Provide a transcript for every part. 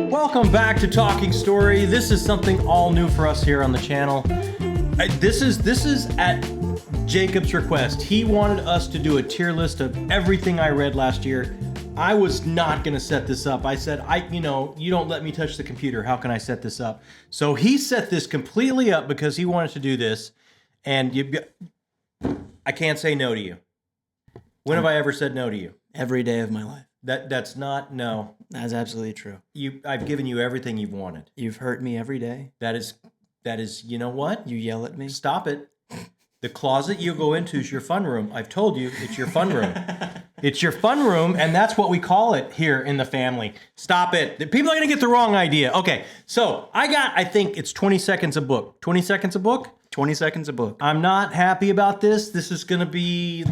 Welcome back to Talking Story. This is something all new for us here on the channel. This is at Jacob's request. He wanted us to do a tier list of everything I read last year. I was not going to set this up. I said, you don't let me touch the computer. How can I set this up? So he set this completely up because he wanted to do this. And I can't say no to you. When have I ever said no to you? Every day of my life. That's not no. That's absolutely true. I've given you everything you've wanted. You've hurt me every day. That is, you know what? You yell at me. Stop it. The closet you go into is your fun room. I've told you, it's your fun room. It's your fun room, and that's what we call it here in the family. Stop it. People are going to get the wrong idea. Okay, so I think it's 20 seconds a book. 20 seconds a book? 20 seconds a book. I'm not happy about this. This is going to be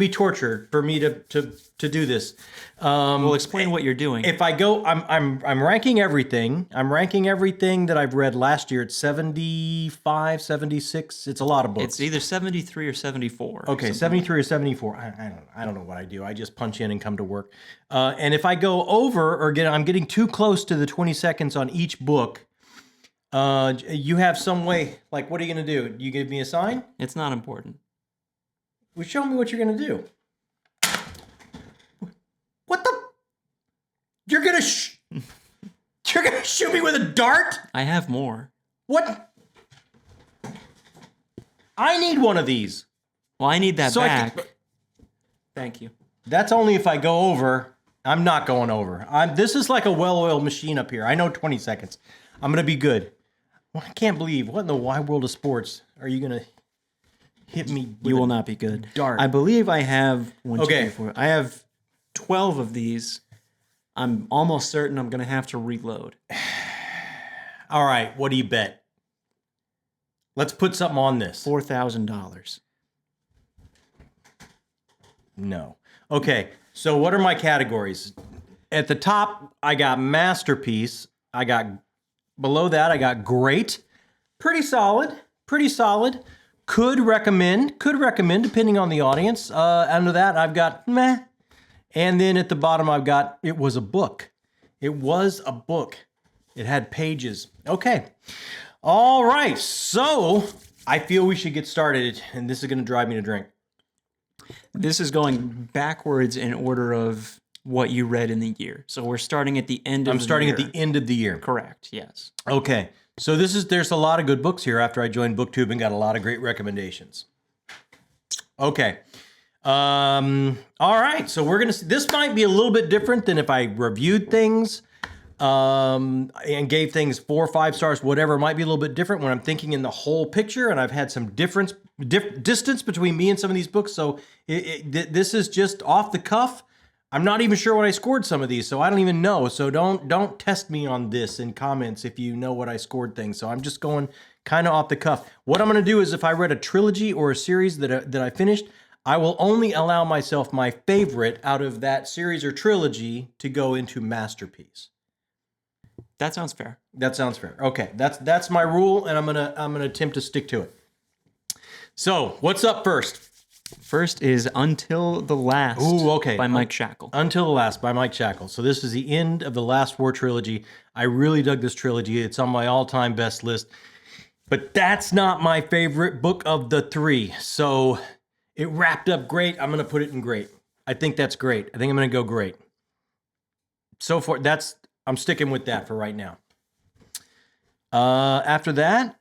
torture for me to do this. Well, explain what you're doing. If I go, I'm ranking everything. I'm ranking everything that I've read last year. It's 75, 76. It's a lot of books. It's either 73 or 74. Okay, 73 or 74. I don't know what I do. I just punch in and come to work. And if I go over or I'm getting too close to the 20 seconds on each book, you have some way, like, what are you going to do? You give me a sign? It's not important. Well, show me what you're going to do. What the? You're going to shoot me with a dart? I have more. What? I need one of these. Well, I need that back. Thank you. That's only if I go over. I'm not going over. This is like a well-oiled machine up here. I know 20 seconds. I'm going to be good. Well, I can't believe, what in the wide world of sports are you going to hit me with? You will not be good. Dart. I believe I have Okay. I have 12 of these. I'm almost certain I'm going to have to reload. All right, what do you bet? Let's put something on this. $4,000. No. Okay, so what are my categories? At the top, I got masterpiece. Below that, I got great. Pretty solid. Could recommend, depending on the audience. Under that, I've got meh. And then at the bottom, I've got, it was a book. It had pages. Okay. All right. So I feel we should get started, and this is going to drive me to drink. This is going backwards in order of what you read in the year. So we're starting at the end of the year. I'm starting at the end of the year. Correct, yes. Okay. So there's a lot of good books here after I joined BookTube and got a lot of great recommendations. Okay. All right. So we're going to see, this might be a little bit different than if I reviewed things and gave things 4 or 5 stars, whatever. It might be a little bit different when I'm thinking in the whole picture, and I've had some distance between me and some of these books. So this is just off the cuff. I'm not even sure what I scored some of these, so I don't even know. So don't test me on this in comments if you know what I scored things. So I'm just going kind of off the cuff. What I'm going to do is if I read a trilogy or a series that I finished, I will only allow myself my favorite out of that series or trilogy to go into masterpiece. That sounds fair. That sounds fair. Okay, that's my rule, and I'm gonna attempt to stick to it. So what's up first? First is Until the Last by Mike Shackle. Until the Last by Mike Shackle. So this is the end of the Last War trilogy. I really dug this trilogy. It's on my all-time best list. But that's not my favorite book of the 3. So it wrapped up great. I'm going to put it in great. I think that's great. I think I'm going to go great. So far, I'm sticking with that for right now. After that,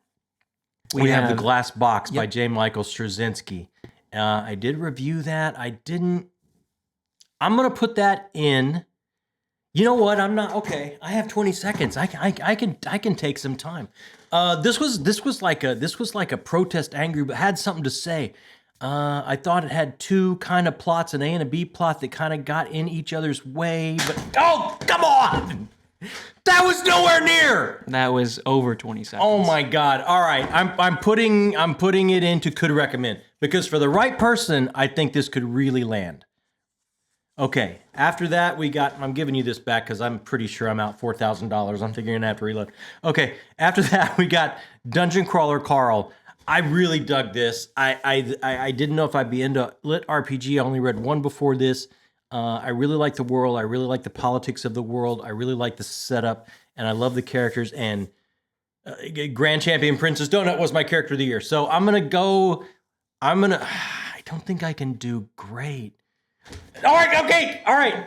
we have The Glass Box by J. Michael Straczynski. I did review that. I'm going to put that in. You know what? I'm not okay. I have 20 seconds. I can take some time. This was like a protest angry, but had something to say. I thought it had 2 kind of plots, an A and a B plot that kind of got in each other's way, but oh, come on. That was nowhere near. That was over 20 seconds. Oh my God. All right. I'm putting it into could recommend, because for the right person, I think this could really land. Okay. After that, I'm giving you this back because I'm pretty sure I'm out $4,000. I'm figuring I have to reload. Okay. After that, we got Dungeon Crawler Carl. I really dug this. I didn't know if I'd be into lit RPG. I only read one before this. I really like the world. I really like the politics of the world. I really like the setup, and I love the characters. And Grand Champion Princess Donut was my character of the year. So I'm gonna go. I don't think I can do great. All right. Okay. All right.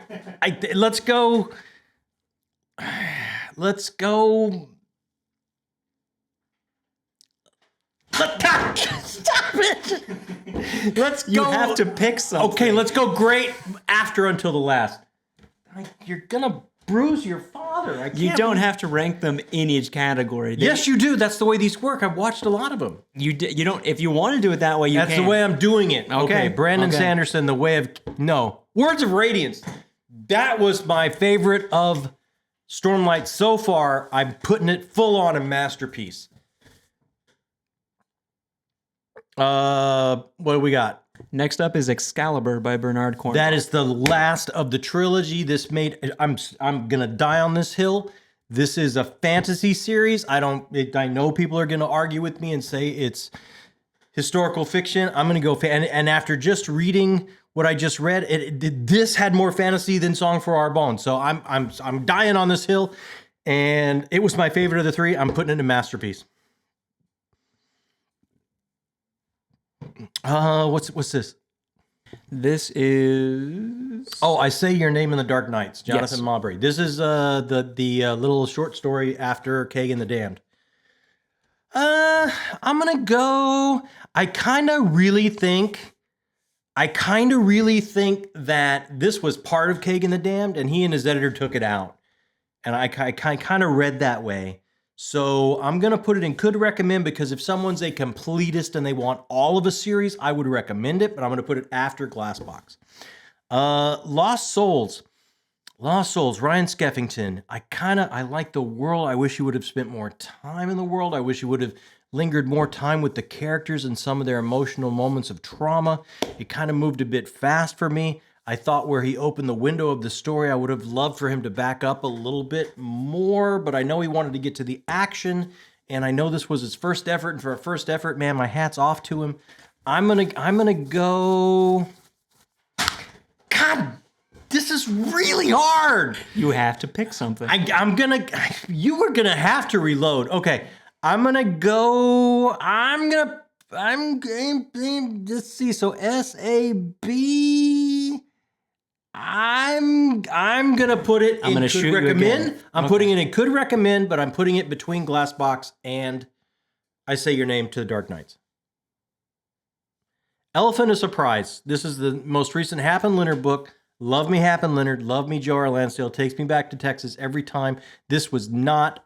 Let's go. Let's go. Stop it. Let's go. You have to pick something. Okay, let's go great after Until the Last. You're gonna bruise your father. I can't. You don't have to rank them in each category. Yes, you do. That's the way these work. I've watched a lot of them. You don't. If you want to do it that way, you can. That's the way I'm doing it. Okay, Brandon Okay. Sanderson, The Way of... No. Words of Radiance. That was my favorite of Stormlight so far. I'm putting it full on a masterpiece. What do we got? Next up is Excalibur by Bernard Cornwell. That is the last of the trilogy. I'm gonna die on this hill. This is a fantasy series. I know people are gonna argue with me and say it's historical fiction. I'm gonna go and after just reading what I just read, this had more fantasy than Song for Our Bones. So I'm dying on this hill, and it was my favorite of the three. I'm putting it in a masterpiece. What's this? This is... Oh, I Say Your Name in the Dark Nights, Jonathan Yes. Mowbray. This is the little short story after Kagan the Damned. I'm gonna go. I kind of really think that this was part of Kagan the Damned, and he and his editor took it out, and I kind of read that way. So I'm going to put it in could recommend, because if someone's a completist and they want all of a series, I would recommend it, but I'm going to put it after Glassbox. Lost Souls, Ryan Skeffington. I like the world. I wish he would have spent more time in the world. I wish he would have lingered more time with the characters and some of their emotional moments of trauma. It kind of moved a bit fast for me. I thought where he opened the window of the story, I would have loved for him to back up a little bit more, but I know he wanted to get to the action, and I know this was his first effort, and for a first effort, man, my hat's off to him. I'm gonna go... God, this is really hard. You have to pick something. You were gonna have to reload. Okay, let's see, so SAB... I'm gonna put it in could recommend. I'm putting it in could recommend, but I'm putting it between Glassbox and I Say Your Name to the Dark Knights. Elephant of Surprise. This is the most recent Happen Leonard book. Love me Happen Leonard. Love me Joe R. Lansdale. Takes me back to Texas every time. This was not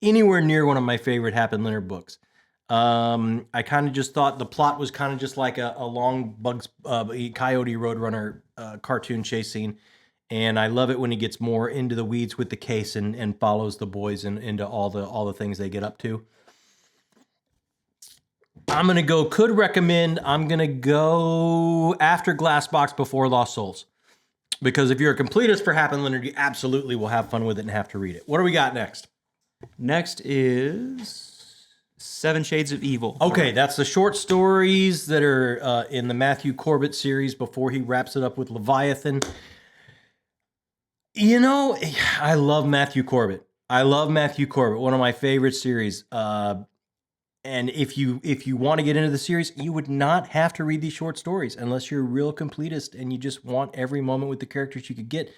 anywhere near one of my favorite Happen Leonard books. I kind of just thought the plot was kind of just like a long Coyote Roadrunner cartoon chase scene, and I love it when he gets more into the weeds with the case and follows the boys and into all the things they get up to. I'm gonna go could recommend. I'm gonna go after Glassbox before Lost Souls, because if you're a completist for Happen Leonard, you absolutely will have fun with it and have to read it. What do we got next? Next is Seven Shades of Evil. Okay, that's the short stories that are in the Matthew Corbett series before he wraps it up with Leviathan. You know, I love Matthew Corbett. One of my favorite series. And if you want to get into the series, you would not have to read these short stories unless you're a real completist and you just want every moment with the characters you could get.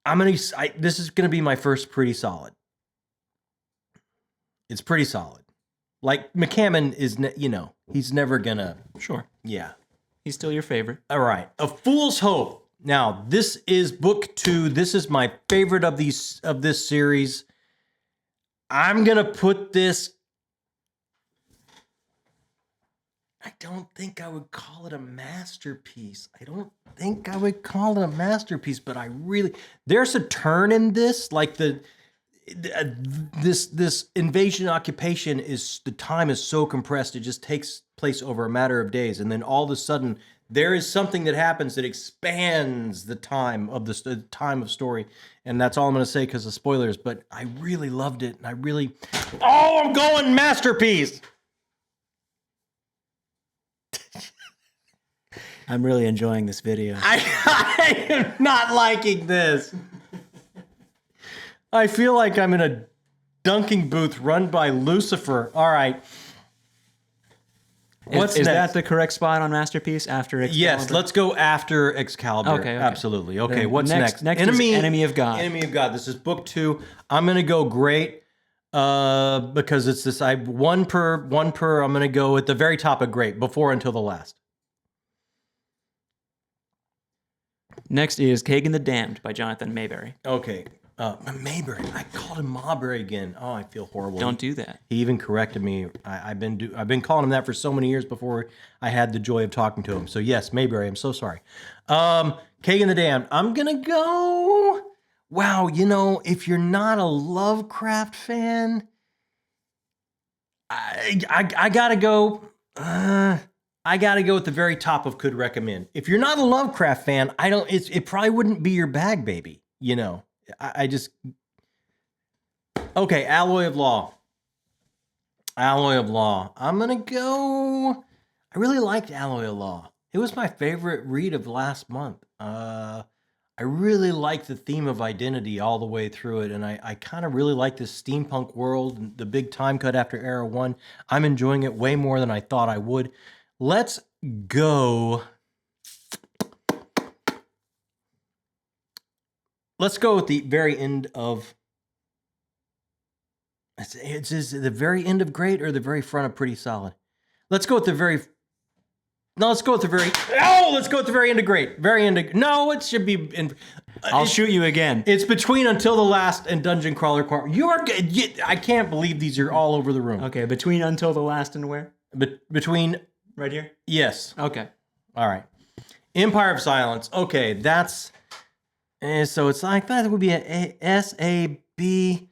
This is gonna be my first pretty solid. It's pretty solid. Like McCammon is, he's never gonna. Sure. Yeah. He's still your favorite. All right. A Fool's Hope. Now, this is book 2. This is my favorite of this series. I'm gonna put this. I don't think I would call it a masterpiece. But there's a turn in this, like this invasion occupation the time is so compressed, it just takes place over a matter of days, and then all of a sudden there is something that happens that expands the time of the time of story, and that's all I'm going to say because of spoilers. But I really loved it, and I'm going masterpiece. I'm really enjoying this video. I am not liking this. I feel like I'm in a dunking booth run by Lucifer. All right. What's Is next? that the correct spot on Masterpiece after Excalibur? Yes, let's go after Excalibur. Okay. Absolutely. Okay, Then what's next? Next is Enemy of God. Enemy of God. This is book 2. I'm going to go great because it's this. One per. I'm going to go at the very top of great, before until the last. Next is Kagan the Damned by Jonathan Mayberry. Okay. Mayberry. I called him Mawberry again. Oh, I feel horrible. Don't do that. He even corrected me. I've been calling him that for so many years before I had the joy of talking to him. So yes, Mayberry. I'm so sorry. Kagan the Damned. I'm gonna go. Wow, if you're not a Lovecraft fan, I gotta go. I gotta go at the very top of could recommend. If you're not a Lovecraft fan, it probably wouldn't be your bag, baby. I just... Okay, Alloy of Law. Alloy of Law. I'm going to go... I really liked Alloy of Law. It was my favorite read of last month. I really liked the theme of identity all the way through it, and I kind of really like this steampunk world, and the big time cut after Era 1. I'm enjoying it way more than I thought I would. Let's go... Let's go at the very end of... It's the very end of great or the very front of pretty solid? Let's go at the very... No, let's go at the very... Oh, let's go at the very end of great. Very end of... No, it should be... I'll shoot you again. It's between Until the Last and Dungeon Crawler. I can't believe these are all over the room. Okay, between Until the Last and where? Between... Right here? Yes. Okay. All right. Empire of Silence. Okay, that's... so it's like that would be a S-A-B...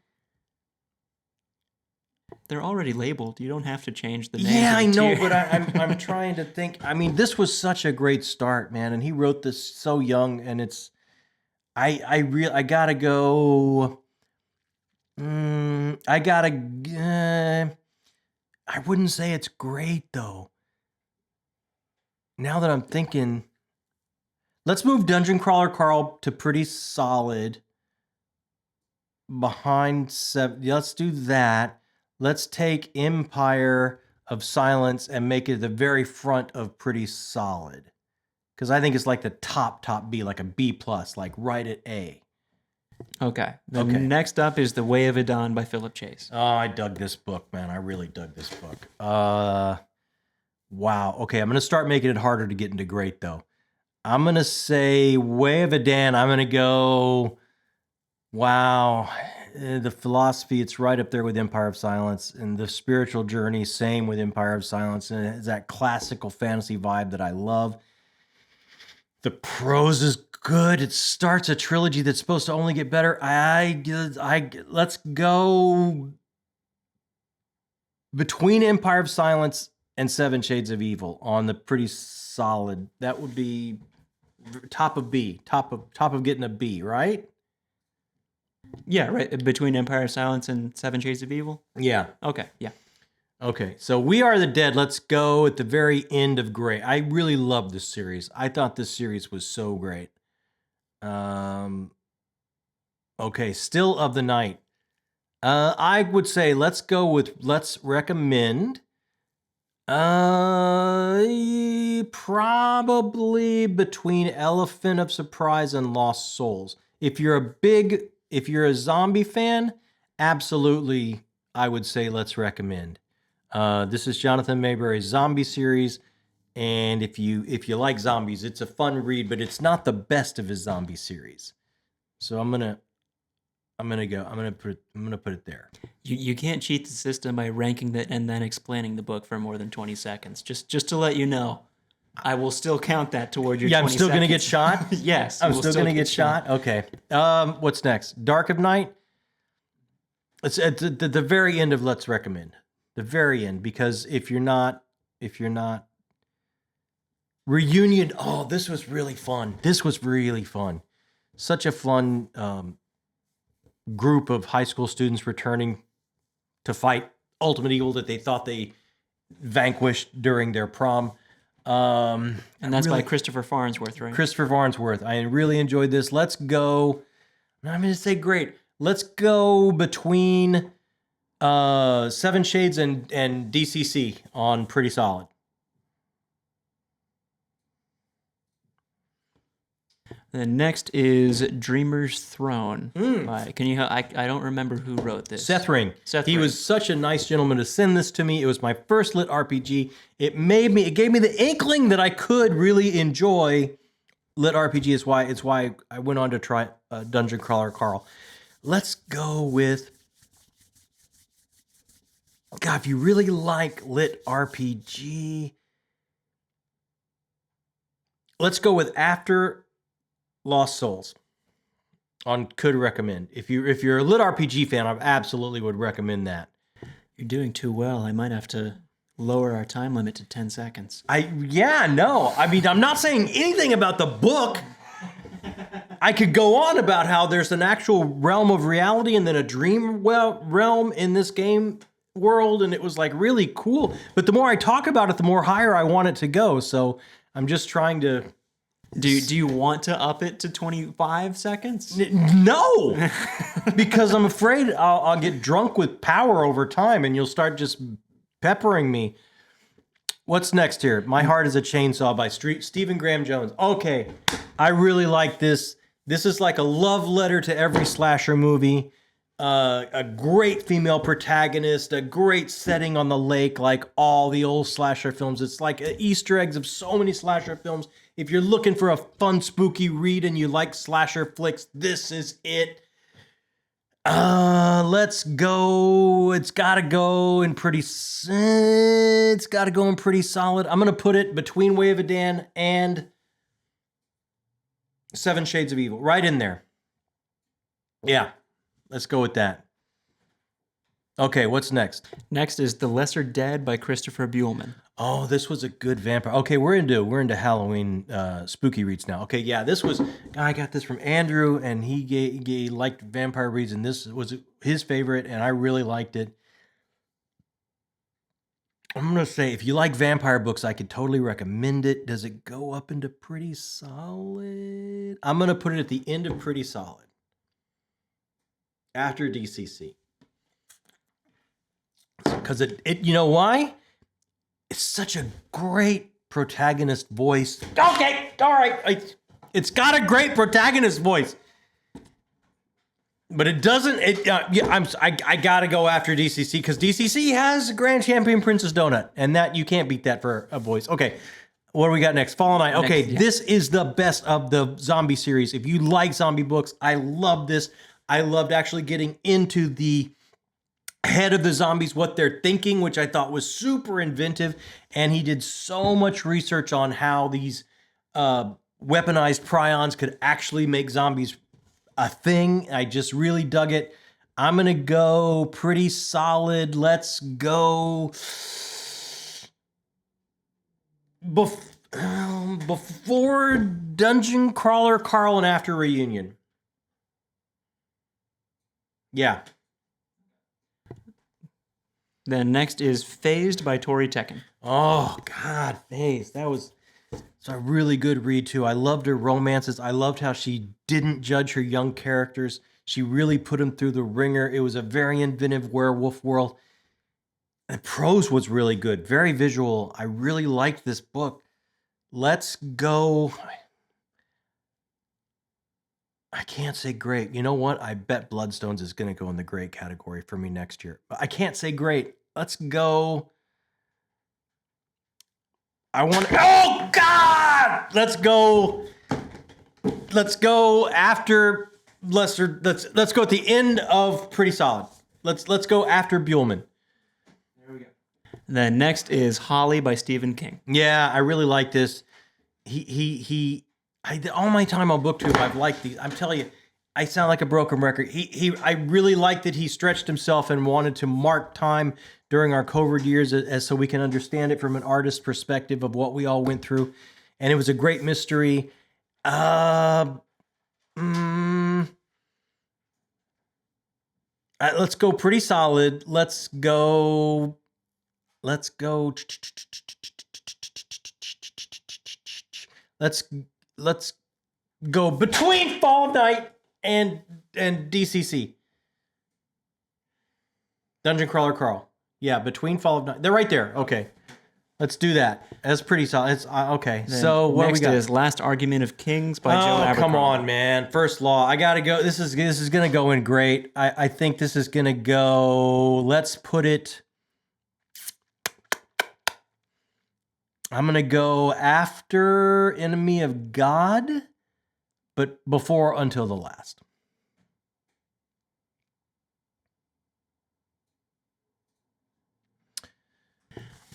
They're already labeled. You don't have to change the names. Yeah, I know, tier. but I'm trying to think. I mean, this was such a great start, man, and he wrote this so young, and it's... I gotta go... I wouldn't say it's great, though. Now that I'm thinking... Let's move Dungeon Crawler Carl to pretty solid. Behind 7... Let's do that. Let's take Empire of Silence and make it the very front of pretty solid. Because I think it's like the top B, like a B+, like right at A. Okay. Okay. Next up is The Way of Adon by Philip Chase. Oh, I dug this book, man. I really dug this book. Wow. Okay, I'm going to start making it harder to get into great, though. I'm going to say Way of Adon. I'm going to go... Wow. The philosophy, it's right up there with Empire of Silence, and the spiritual journey, same with Empire of Silence, and it has that classical fantasy vibe that I love. The prose is good. It starts a trilogy that's supposed to only get better. Let's go between Empire of Silence and 7 Shades of Evil on the pretty solid. That would be top of B, top of getting a B, right? Yeah, right. Between Empire of Silence and 7 Shades of Evil? Yeah. Okay, yeah. Okay, so We Are the Dead. Let's go at the very end of Grey. I really love this series. I thought this series was so great. Okay, Still of the Night. I would say let's recommend probably between Elephant of Surprise and Lost Souls. If you're a zombie fan, absolutely, I would say let's recommend. This is Jonathan Mayberry's zombie series, and if you like zombies, it's a fun read, but it's not the best of his zombie series. So I'm gonna put it there. You can't cheat the system by ranking it and then explaining the book for more than 20 seconds. Just to let you know, I will still count that toward your 20 I'm still seconds. gonna get shot. Yes, I'm still gonna get shot. Okay. What's next? Dark of Night. It's at the very end of Let's Recommend. The very end, because if you're not Reunion. Oh, this was really fun. Such a fun group of high school students returning to fight ultimate evil that they thought they vanquished during their prom. And that's really- by Christopher Farnsworth, right? Christopher Farnsworth. I really enjoyed this. Let's go. I'm going to say great. Let's go between Seven Shades and DCC on pretty solid. The next is Dreamer's Throne. Hmm. Can you? I don't remember who wrote this. Seth Ring. Seth He Ring. was such a nice gentleman to send this to me. It was my first lit RPG. It gave me the inkling that I could really enjoy lit RPG. It's why I went on to try Dungeon Crawler Carl. Let's go with, God, if you really like lit RPG, let's go with After Lost Souls on could recommend. If you're a lit RPG fan, I absolutely would recommend that. You're doing too well. I might have to lower our time limit to 10 seconds. I mean, I'm not saying anything about the book. I could go on about how there's an actual realm of reality and then a dream realm in this game world, and it was like really cool. But the more I talk about it, the more higher I want it to go. So I'm just trying to. Do you want to up it to 25 seconds? No, because I'm afraid I'll get drunk with power over time, and you'll start just peppering me. What's next here? My Heart is a Chainsaw by Stephen Graham Jones. Okay, I really like this. This is like a love letter to every slasher movie. A great female protagonist, a great setting on the lake, like all the old slasher films. It's like Easter eggs of so many slasher films. If you're looking for a fun, spooky read and you like slasher flicks, this is it. Let's go. It's got to go in pretty solid. I'm going to put it between Way of a Dan and Seven Shades of Evil. Right in there. Yeah. Let's go with that. Okay, what's next? Next is The Lesser Dead by Christopher Buehlman. Oh, this was a good vampire. Okay, we're into Halloween spooky reads now. Okay, yeah, I got this from Andrew, and he liked vampire reads, and this was his favorite, and I really liked it. I'm gonna say, if you like vampire books, I could totally recommend it. Does it go up into pretty solid? I'm gonna put it at the end of pretty solid. After DCC. Because it you know why? It's such a great protagonist voice. Okay, all right. It's got a great protagonist voice. But it doesn't, I gotta go after DCC because DCC has Grand Champion Princess Donut, and that you can't beat that for a voice. Okay, what do we got next? Fall Night. Okay, This is the best of the zombie series. If you like zombie books, I love this. I loved actually getting into the head of the zombies, what they're thinking, which I thought was super inventive. And he did so much research on how these weaponized prions could actually make zombies a thing. I just really dug it. I'm going to go pretty solid. Let's go before Dungeon Crawler Carl and after Reunion. Yeah. Then next is Phased by Tori Tekken. Oh, God, Phased. That was a really good read, too. I loved her romances. I loved how she didn't judge her young characters. She really put them through the ringer. It was a very inventive werewolf world. The prose was really good, very visual. I really liked this book. Let's go. I can't say great. You know what? I bet Bloodstones is going to go in the great category for me next year. But I can't say great. Let's go. Oh, God! Let's go after Lesser. Let's go at the end of Pretty Solid. Let's go after Buehlman. There we go. Then next is Holly by Stephen King. Yeah, I really like this. All my time on BookTube, I've liked these. I'm telling you, I sound like a broken record. I really liked that he stretched himself and wanted to mark time during our COVID years as so we can understand it from an artist's perspective of what we all went through. And it was a great mystery. Let's go pretty solid. Let's go. let's go between Fall of Night and DCC. Dungeon Crawler Carl. Yeah, between Fall of Night. They're right there. Okay. Let's do that. That's pretty solid. It's okay. Then so what next we got? is Last Argument of Kings by Joe Oh, Abercrombie. come on, man. First Law. I gotta go. This is gonna go in great. I think this is gonna go. Let's put it. I'm gonna go after Enemy of God, but before Until the Last.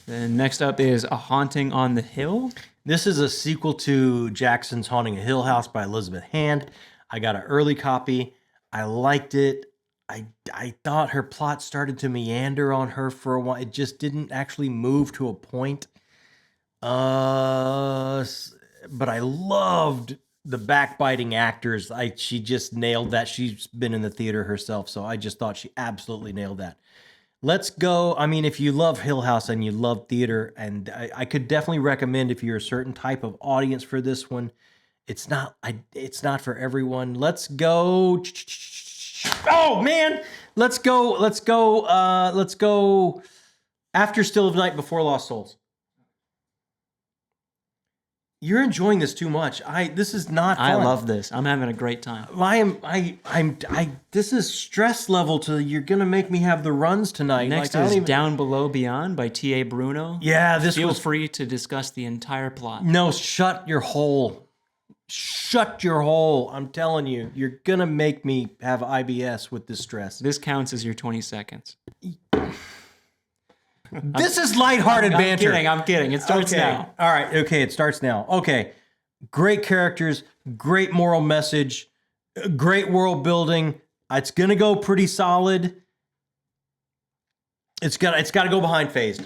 Then next up is A Haunting on the Hill. This is a sequel to Jackson's Haunting a Hill House by Elizabeth Hand. I got an early copy. I liked it. I thought her plot started to meander on her for a while. It just didn't actually move to a point. But I loved the backbiting actors. She just nailed that. She's been in the theater herself, so I just thought she absolutely nailed that. Let's go. I mean, if you love Hill House and you love theater, and I could definitely recommend if you're a certain type of audience for this one. It's not for everyone. Let's go. Oh man, let's go After Still of Night, Before Lost Souls. You're enjoying this too much. This is not fun. I love this. I'm having a great time. This is stress level to you're gonna make me have the runs tonight. Next is Down Below Beyond by T.A. Bruno. Yeah, Feel free to discuss the entire plot. No, shut your hole. Shut your hole. I'm telling you, you're gonna make me have IBS with this stress. This counts as your 20 seconds. This is lighthearted banter. I'm kidding. It starts now. All right. Okay. It starts now. Okay. Great characters, great moral message, great world building. It's going to go pretty solid. It's got to go behind Phased.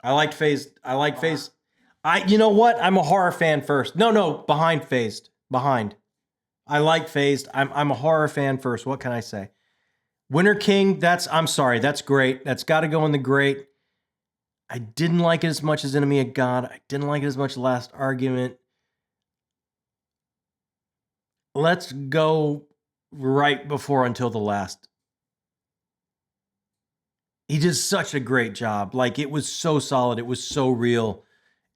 I liked Phased. You know what? I'm a horror fan first. No, behind Phased. Behind. I like Phased. I'm a horror fan first. What can I say? Winter King, I'm sorry, that's great. That's got to go in the great. I didn't like it as much as Enemy of God. I didn't like it as much as Last Argument. Let's go right before Until the Last. He did such a great job. Like, it was so solid. It was so real.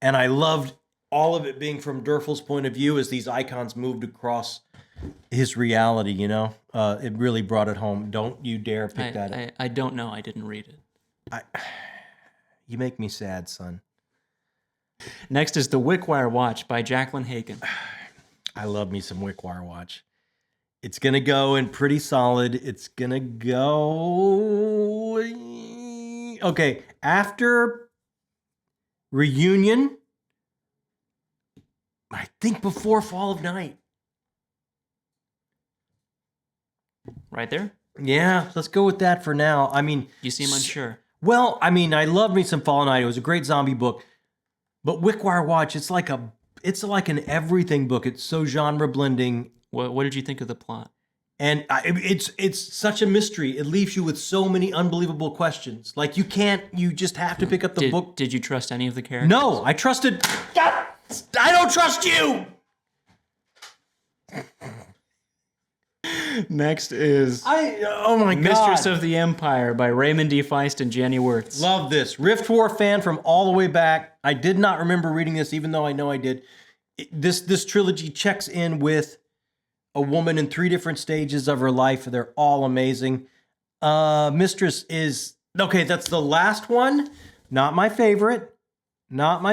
And I loved all of it being from Durfel's point of view as these icons moved across his reality, you know? It really brought it home. Don't you dare pick that up. I don't know. I didn't read it. You make me sad, son. Next is The Wickwire Watch by Jacqueline Haken. I love me some Wickwire Watch. It's going to go in pretty solid. It's going to go... Okay, after Reunion, I think before Fall of Night. Right there? Yeah, let's go with that for now. I mean... You seem unsure. Well, I mean, I love me some Fall of Night. It was a great zombie book. But Wickwire Watch, it's like an everything book. It's so genre blending. What did you think of the plot? And it's such a mystery. It leaves you with so many unbelievable questions. Like, you just have to pick up the book. Did you trust any of the characters? No, I don't trust you! Next is oh my God. Mistress of the Empire by Raymond D. Feist and Jenny Wirtz. Love this. Rift War fan from all the way back. I did not remember reading this, even though I know I did. This trilogy checks in with a woman in 3 different stages of her life. They're all amazing. Mistress is... Okay, that's the last one. Not my favorite. But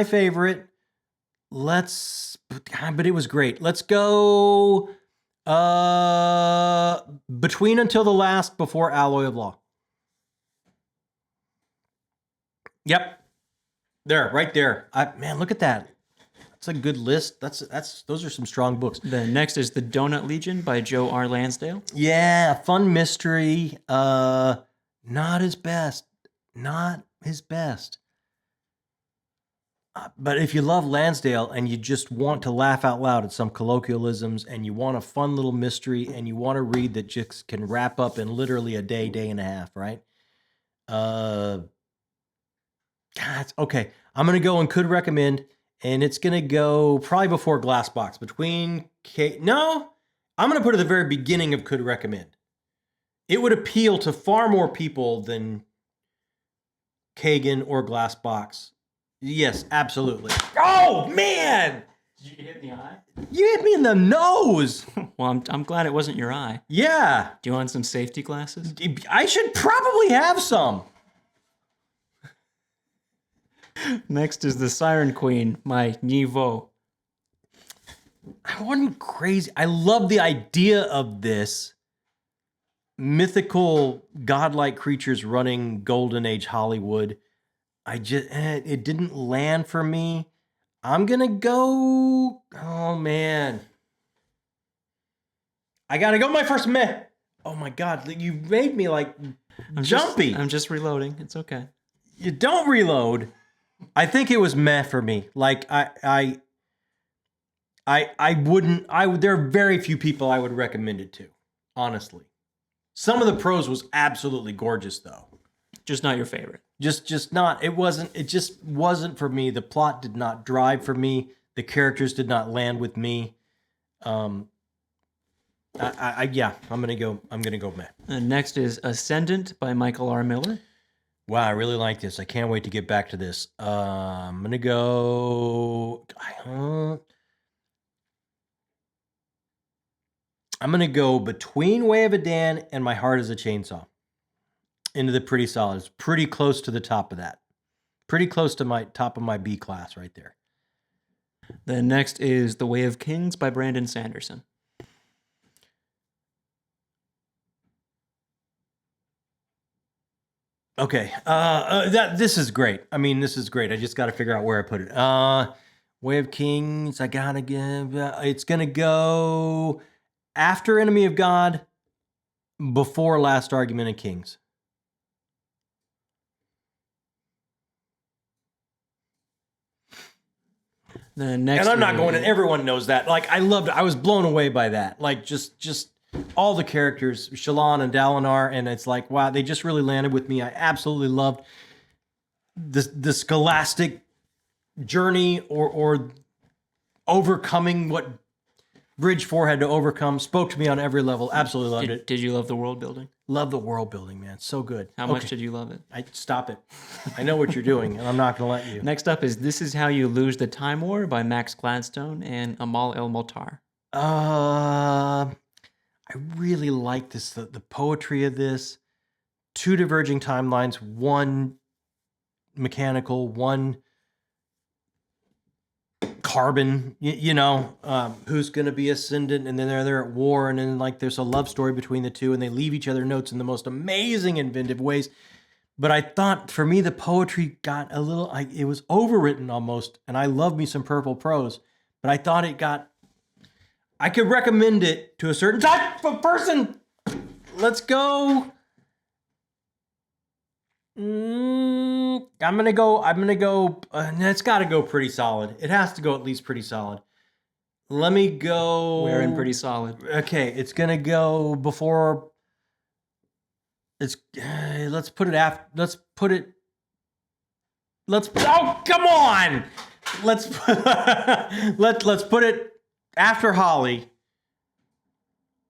it was great. Let's go... Between Until the Last, Before Alloy of Law. Yep. There, right there. Man, look at that. That's a good list. Those are some strong books. The next is The Donut Legion by Joe R. Lansdale. Yeah, fun mystery. Not his best. But if you love Lansdale and you just want to laugh out loud at some colloquialisms and you want a fun little mystery and you want to read that just can wrap up in literally a day and a half, right? God, okay. I'm going to go and could recommend And it's going to go probably before Glassbox. No, I'm going to put it at the very beginning of Could Recommend. It would appeal to far more people than Kagan or Glassbox. Yes, absolutely. Oh, man! Did you hit the eye? You hit me in the nose! Well, I'm glad it wasn't your eye. Yeah. Do you want some safety glasses? I should probably have some. Next is the Siren Queen, my Niveau. I wasn't crazy. I love the idea of this. Mythical, godlike creatures running Golden Age Hollywood. It didn't land for me. I'm gonna go. Oh man, I gotta go. My first meh. Oh my god, you made me like jumpy. I'm just reloading. It's okay. You don't reload. I think it was meh for me. Like I wouldn't. There are very few people I would recommend it to. Honestly, some of the prose was absolutely gorgeous though. Just not your favorite. Just not. It just wasn't for me. The plot did not drive for me. The characters did not land with me. Yeah, I'm gonna go meh. And next is Ascendant by Michael R. Miller. Wow, I really like this. I can't wait to get back to this. I'm gonna go. I'm gonna go between Way of a Dan and My Heart is a Chainsaw. Into the pretty solid. It's pretty close to the top of that. Pretty close to my top of my B class right there. Then next is The Way of Kings by Brandon Sanderson. Okay. This is great. I mean, this is great. I just got to figure out where I put it. Way of Kings. I gotta give. It's gonna go after Enemy of God, before Last Argument of Kings. The next, and I'm not going. And everyone knows that. Like I was blown away by that. Like just all the characters, Shallan and Dalinar, and it's like, wow, they just really landed with me. I absolutely loved the scholastic journey or overcoming what Bridge 4 had to overcome. Spoke to me on every level. Absolutely loved it. Did you love the world building? Love the world building, man. So good. How much did you love it? Stop it. I know what you're doing, and I'm not going to let you. Next up is This Is How You Lose the Time War by Max Gladstone and Amal El-Motar. I really like this, the poetry of this. Two diverging timelines, one mechanical, one carbon, who's going to be ascendant, and then they're at war, and then like there's a love story between the two, and they leave each other notes in the most amazing, inventive ways. But I thought, for me, the poetry got a little, it was overwritten almost, and I love me some purple prose, but I thought I could recommend it to a certain type of person. Let's go. I'm gonna go. It's got to go pretty solid. It has to go at least pretty solid. Let me go. We're in pretty solid. Okay, it's gonna go before. Let's put it after. Oh, come on. Let's put it after Holly,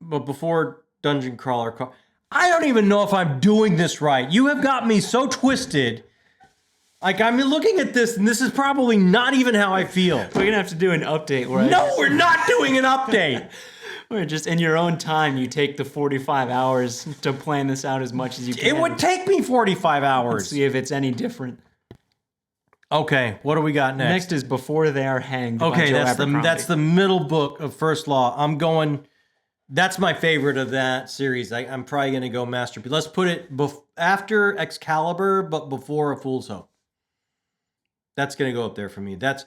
but before Dungeon Crawler. I don't even know if I'm doing this right. You have got me so twisted. Like, I'm looking at this, and this is probably not even how I feel. We're going to have to do an update. We're not doing an update. We're just, in your own time, you take the 45 hours to plan this out as much as you can. It would take me 45 hours. Let's see if it's any different. Okay, what do we got next? Next is Before They Are Hanged by Okay, Joe that's Abercrombie. the middle book of First Law. I'm going... That's my favorite of that series. I'm probably going to go Masterpiece. Let's put it after Excalibur, but before A Fool's Hope. That's going to go up there for me. That's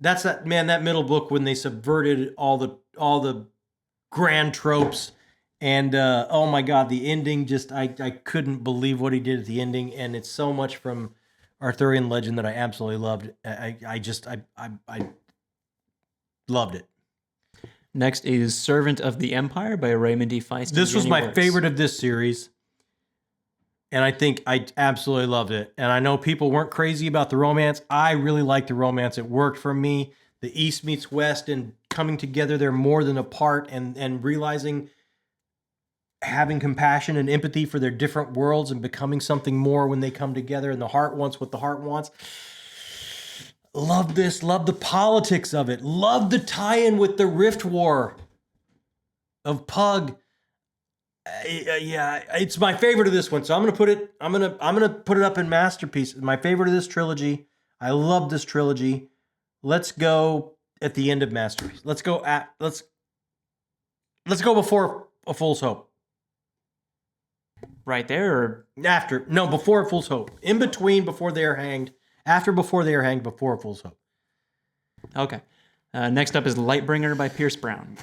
that middle book when they subverted all the grand tropes, and oh my God, the ending I couldn't believe what he did at the ending, and it's so much from Arthurian legend that I absolutely loved. I loved it. Next is Servant of the Empire by Raymond D. Feist. This was my favorite of this series. And I think I absolutely loved it. And I know people weren't crazy about the romance. I really liked the romance. It worked for me. The East meets West and coming together, they're more than apart, and realizing, having compassion and empathy for their different worlds and becoming something more when they come together, and the heart wants what the heart wants. Love this. Love the politics of it. Love the tie-in with the Rift War of Pug. Yeah, it's my favorite of this one. So I'm gonna put it. I'm gonna put it up in masterpiece. My favorite of this trilogy. I love this trilogy. Let's go at the end of masterpiece. Let's go before A Fool's Hope. Right there, or After, no, before A Fool's Hope. In between, before they are hanged. After, before they are hanged. Before A Fool's Hope. okay. Next up is Lightbringer by Pierce Brown.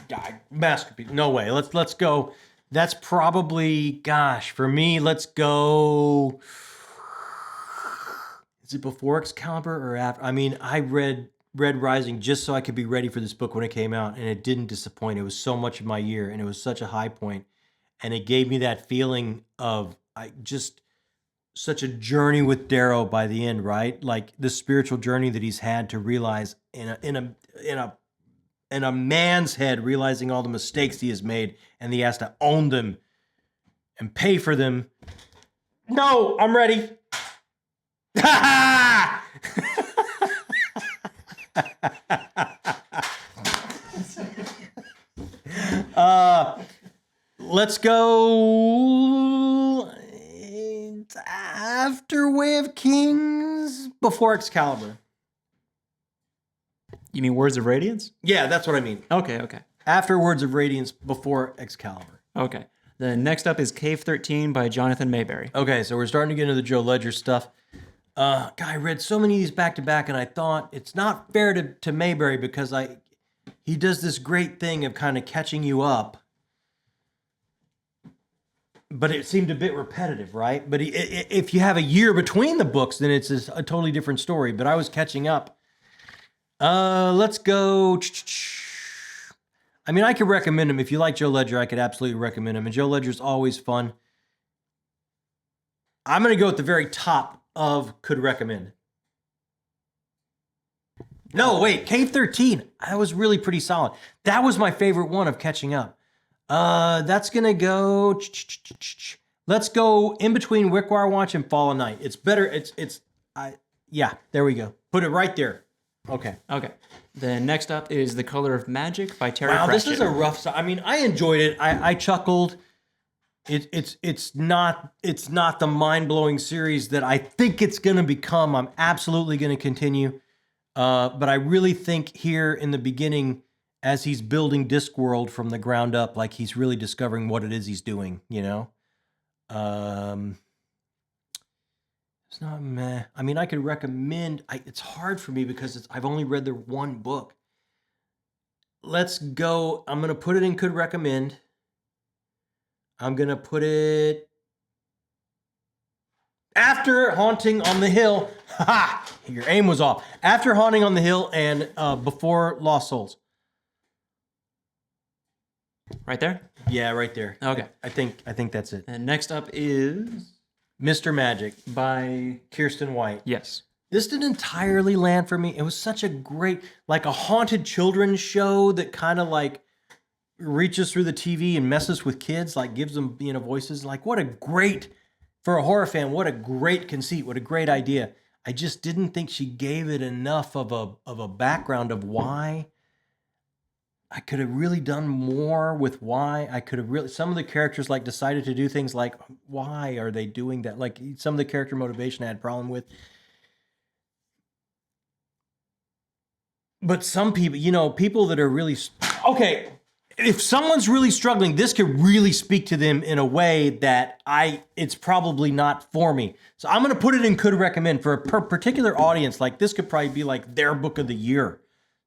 Masterpiece. No way. Let's go. That's probably, gosh, for me, let's go. Is it before Excalibur or after? I mean, I read Red Rising just so I could be ready for this book when it came out, and it didn't disappoint. It was so much of my year, and it was such a high point, and it gave me that feeling of such a journey with Darrow by the end, right? Like the spiritual journey that he's had to realize in a man's head, realizing all the mistakes he has made, and he has to own them and pay for them. No, I'm ready. Let's go after Way of Kings, before Excalibur. You mean Words of Radiance? Yeah, that's what I mean. Okay. After Words of Radiance, before Excalibur. Okay. The next up is Cave 13 by Jonathan Mayberry. Okay, so we're starting to get into the Joe Ledger stuff. God, I read so many of these back to back, and I thought it's not fair to Mayberry because he does this great thing of kind of catching you up, but it seemed a bit repetitive, right? But if you have a year between the books, then it's a totally different story. But I was catching up. Let's go. I mean, I could recommend him. If you like Joe Ledger, I could absolutely recommend him. And Joe Ledger's always fun. I'm going to go at the very top of could recommend. No, wait, Cave 13. That was really pretty solid. That was my favorite one of catching up. That's going to go... Let's go in between Wickwire Watch and Fall of Night. It's better. Yeah, there we go. Put it right there. Okay. Then next up is The Color of Magic by Terry Wow, Pratchett. this is a rough... I mean, I enjoyed it. I chuckled. It's not the mind-blowing series that I think it's going to become. I'm absolutely going to continue. But I really think here in the beginning, as he's building Discworld from the ground up, like he's really discovering what it is he's doing, you know? It's not meh. I mean, I could recommend, it's hard for me because I've only read the one book. Let's go, I'm going to put it in could recommend. I'm going to put it after Haunting on the Hill. Ha! Your aim was off. After Haunting on the Hill and before Lost Souls. Right there? Yeah, right there. Okay. I think that's it. And next up is Mr. Magic by... Kirsten White. Yes. This didn't entirely land for me. It was such a great, like a haunted children's show that kind of like reaches through the TV and messes with kids, like gives them, voices. Like what a great, for a horror fan, what a great conceit, what a great idea. I just didn't think she gave it enough of a background of why. I could have really done more with why. I could have really, some of the characters like decided to do things like, why are they doing that? Like some of the character motivation I had a problem with. But some people, people that are really, okay, if someone's really struggling, this could really speak to them in a way that it's probably not for me. So I'm going to put it in could recommend for a particular audience. Like this could probably be like their book of the year.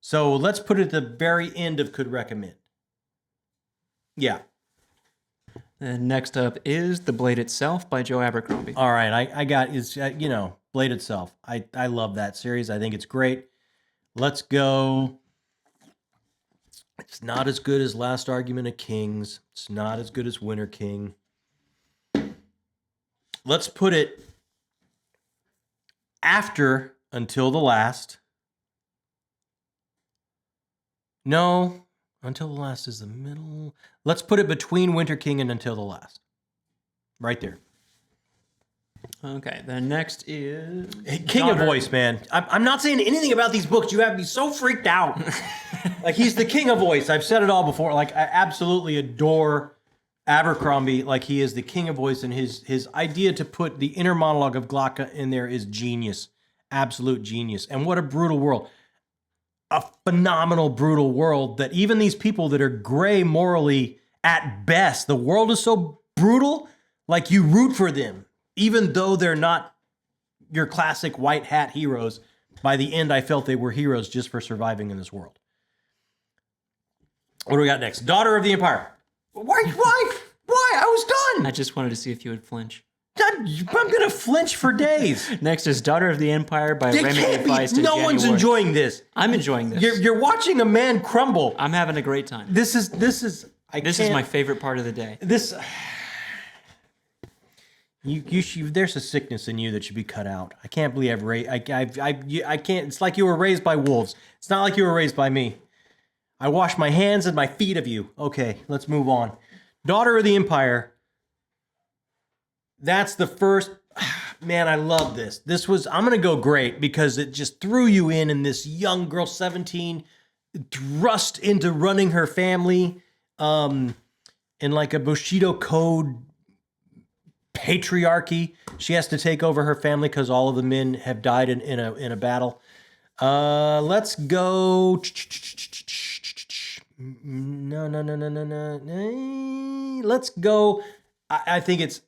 So let's put it at the very end of could recommend. Yeah. And next up is The Blade Itself by Joe Abercrombie. All right. I got, Blade Itself. I love that series. I think it's great. Let's go. It's not as good as Last Argument of Kings. It's not as good as Winter King. let's put it after Until the Last. No, Until the Last is the middle. Let's put it between Winter King and Until the Last. Right there. Okay, the next is King of Voice, man. I'm not saying anything about these books. You have me so freaked out. Like, he's the king of voice. I've said it all before. Like, I absolutely adore Abercrombie. Like, he is the king of voice, and his idea to put the inner monologue of Glocka in there is genius. Absolute genius. And what a brutal world. A phenomenal, brutal world that even these people that are gray morally at best, the world is so brutal, like you root for them. Even though they're not your classic white hat heroes, by the end I felt they were heroes just for surviving in this world. What do we got next? Daughter of the Empire. Why? I was done. I just wanted to see if you would flinch. I'm going to flinch for days. Next is Daughter of the Empire by It Remy can't be. Feist and No Jenny one's Ward. enjoying this. I'm enjoying this. You're watching a man crumble. I'm having a great time. This is This is my favorite part of the day. This. You should, there's a sickness in you that should be cut out. I can't believe I can't. It's like you were raised by wolves. It's not like you were raised by me. I wash my hands and my feet of you. Okay, let's move on. Daughter of the Empire. That's the first. Man, I love this. I'm going to go great because it just threw you in this young girl, 17, thrust into running her family in like a Bushido code patriarchy. She has to take over her family because all of the men have died in a battle. Let's go. No. Let's go. I think it's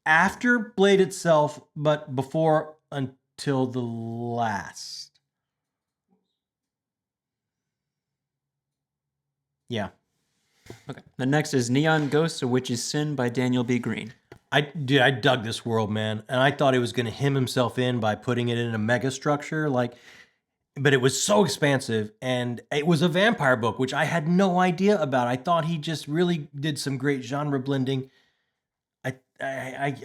after Blade itself, but before Until the Last. Yeah. Okay. The next is Neon Ghosts, A Witch's Sin by Daniel B. Green. I dug this world, man, and I thought he was going to hem himself in by putting it in a mega structure, but it was so expansive, and it was a vampire book, which I had no idea about. I thought he just really did some great genre blending. I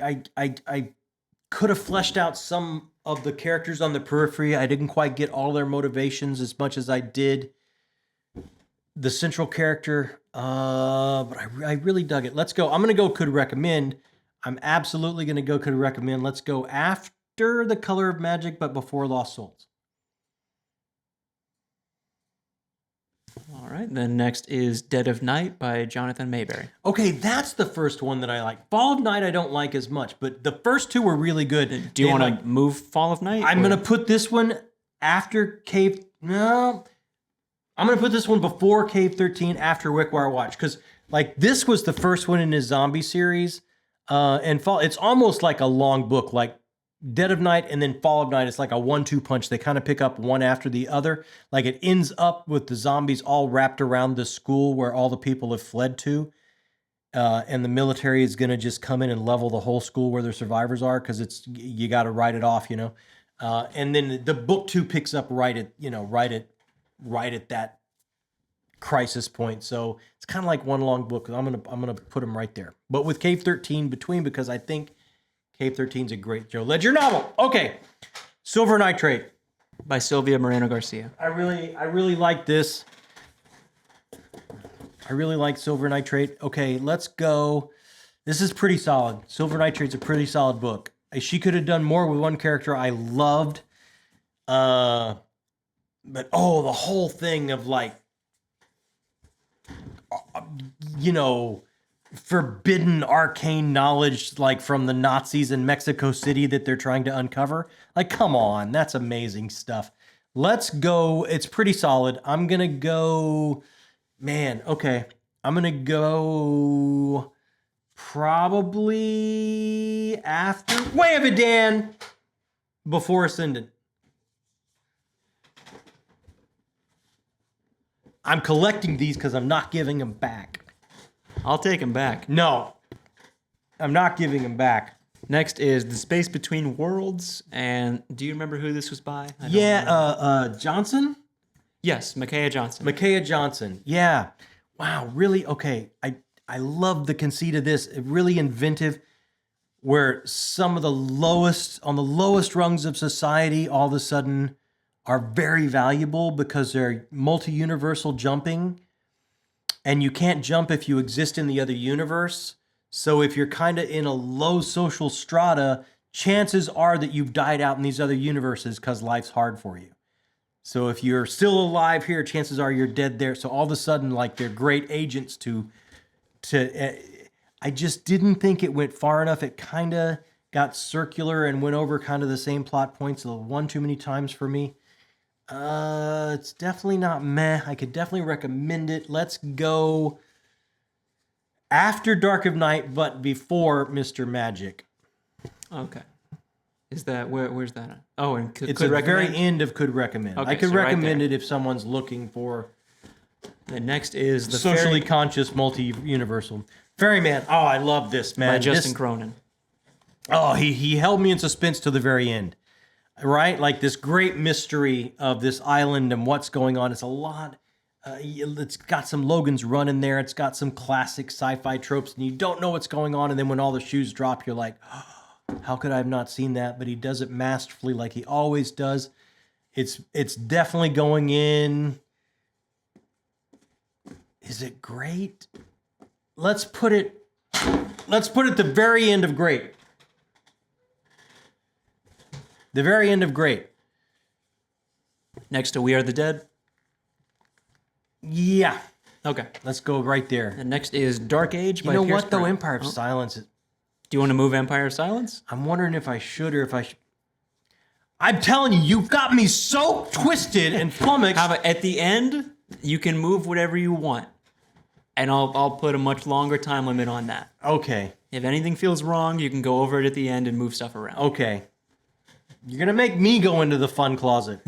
could have fleshed out some of the characters on the periphery. I didn't quite get all their motivations as much as I did the central character, but I really dug it. Let's go. I'm going to go could recommend. I'm absolutely going to go could recommend. Let's go after The Color of Magic, but before Lost Souls. All right. Then next is Dead of Night by Jonathan Mayberry. Okay, that's the first one that I like. Fall of Night I don't like as much, but the first two were really good. Do you want to move Fall of Night? I'm going to put this one after Cave. No. I'm going to put this one before Cave 13, after Wickwire Watch, because this was the first one in his zombie series, and Fall. It's almost like a long book, like Dead of Night and then Fall of Night. It's like a 1-2 punch. They kind of pick up one after the other. Like it ends up with the zombies all wrapped around the school where all the people have fled to, and the military is going to just come in and level the whole school where their survivors are, because you got to write it off, and then the book 2 picks up right at that crisis point. So it's kind of like one long book. I'm gonna put them right there, but with Cave 13 between, because I think Cave 13 is a great Joe Ledger novel. Okay, Silver Nitrate by Sylvia Moreno Garcia. I really like this. I really like Silver Nitrate. Okay, let's go. This is pretty solid. Silver Nitrate's a pretty solid book. She could have done more with one character I loved. But the whole thing of forbidden arcane knowledge, from the Nazis in Mexico City that they're trying to uncover. Come on, that's amazing stuff. Let's go. It's pretty solid. I'm going to go, man. Okay. I'm going to go probably after Way of Adan, before Ascendant. I'm collecting these because I'm not giving them back. I'll take him back. No, I'm not giving them back. Next is The Space Between Worlds. And do you remember who this was by? Johnson? Yes, Micaiah Johnson. Micaiah Johnson. Yeah. Wow, really? Okay. I love the conceit of this. Really inventive. where some of the lowest rungs of society all of a sudden are very valuable because they're multi-universal jumping, and you can't jump if you exist in the other universe. So if you're kind of in a low social strata, chances are that you've died out in these other universes because life's hard for you. So if you're still alive here, chances are you're dead there. So all of a sudden, like, they're great agents to I just didn't think it went far enough. It kind of got circular and went over kind of the same plot points one too many times for me. It's definitely not meh. I could definitely recommend it. Let's go after Dark of Night, but before Mr. Magic. Okay. Is that where's that at? Oh, and It's at the very end of could recommend. Okay, I could so right recommend there. it if someone's looking for The next is the socially Fairy conscious multi-universal. Ferryman. Oh, I love this, man. by Justin This- Cronin. Oh, he held me in suspense to the very end. Right? Like this great mystery of this island and what's going on. It's a lot. It's got some Logan's Run in there. It's got some classic sci-fi tropes, and you don't know what's going on. And then when all the shoes drop, you're like, oh, how could I have not seen that? But he does it masterfully like he always does. It's definitely going in. Is it great? Let's put it the very end of great. The very end of great. Next to We Are the Dead. Yeah. Okay. Let's go right there. And next is Dark Age by You know Pierce what, though? Brown. Empire of Silence. Do you want to move Empire of Silence? I'm wondering if I should or if I should. I'm telling you, you've got me so twisted and flummoxed. How about at the end, you can move whatever you want. And I'll put a much longer time limit on that. Okay. If anything feels wrong, you can go over it at the end and move stuff around. Okay. You're going to make me go into the fun closet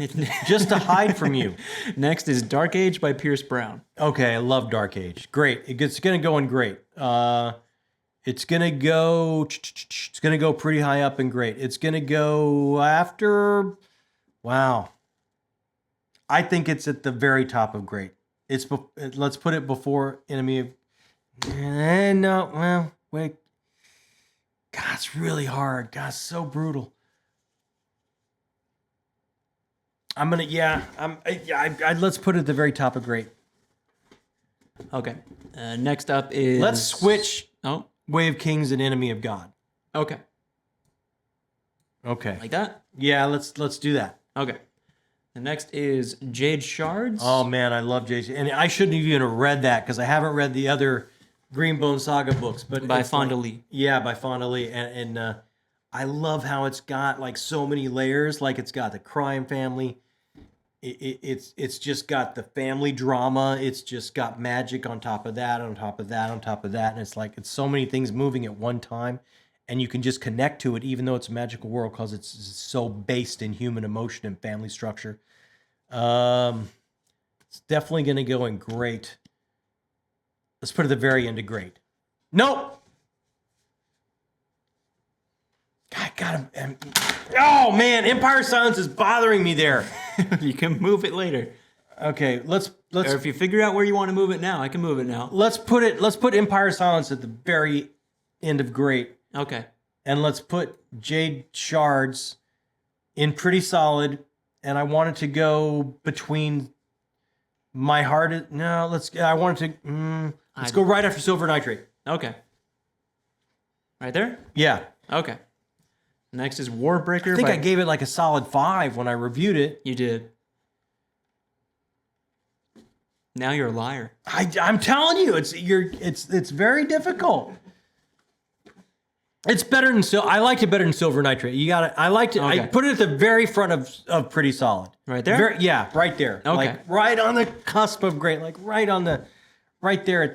just to hide from you. Next is Dark Age by Pierce Brown. Okay, I love Dark Age. Great. It's going to go in great. It's going to go pretty high up in great. It's going to go after, wow. I think it's at the very top of great. Let's put it before Enemy of, no, well, wait. God, it's really hard. God, it's so brutal. Let's put it at the very top of great. Okay. Next up is... Let's switch Oh, Way of Kings and Enemy of God. okay. Okay. Like that? Yeah, let's do that. Okay. The next is Jade Shards. Oh man, I love JC. And I shouldn't have even read that because I haven't read the other Greenbone Saga books. But by it's Fonda like- Lee. Yeah, by Fonda Lee. And I love how it's got like so many layers. Like it's got the crime family. It's just got the family drama. It's just got magic on top of that, on top of that, on top of that. And it's like it's so many things moving at one time. And you can just connect to it even though it's a magical world because it's so based in human emotion and family structure. It's definitely going to go in great. Let's put it at the very end of great. Nope. I got him. Oh man, Empire of Silence is bothering me there. You can move it later. Okay, let's Or if you figure out where you want to move it now, I can move it now. let's put Empire of Silence at the very end of great, Okay. and let's put Jade Shards in pretty solid. And I want it to go between my heart. I want it to. Let's go right after Silver Nitrate. Okay. Right there? Yeah. Okay. Next is Warbreaker I think by... I gave it like a solid 5 when I reviewed it. You did. Now you're a liar. I'm telling you, it's very difficult. It's better than I liked it better than Silver Nitrate. You got it. I liked it. I Okay. put it at the very front of pretty solid. Right there? Yeah, right there. Okay. Like right on the cusp of great. Like right there at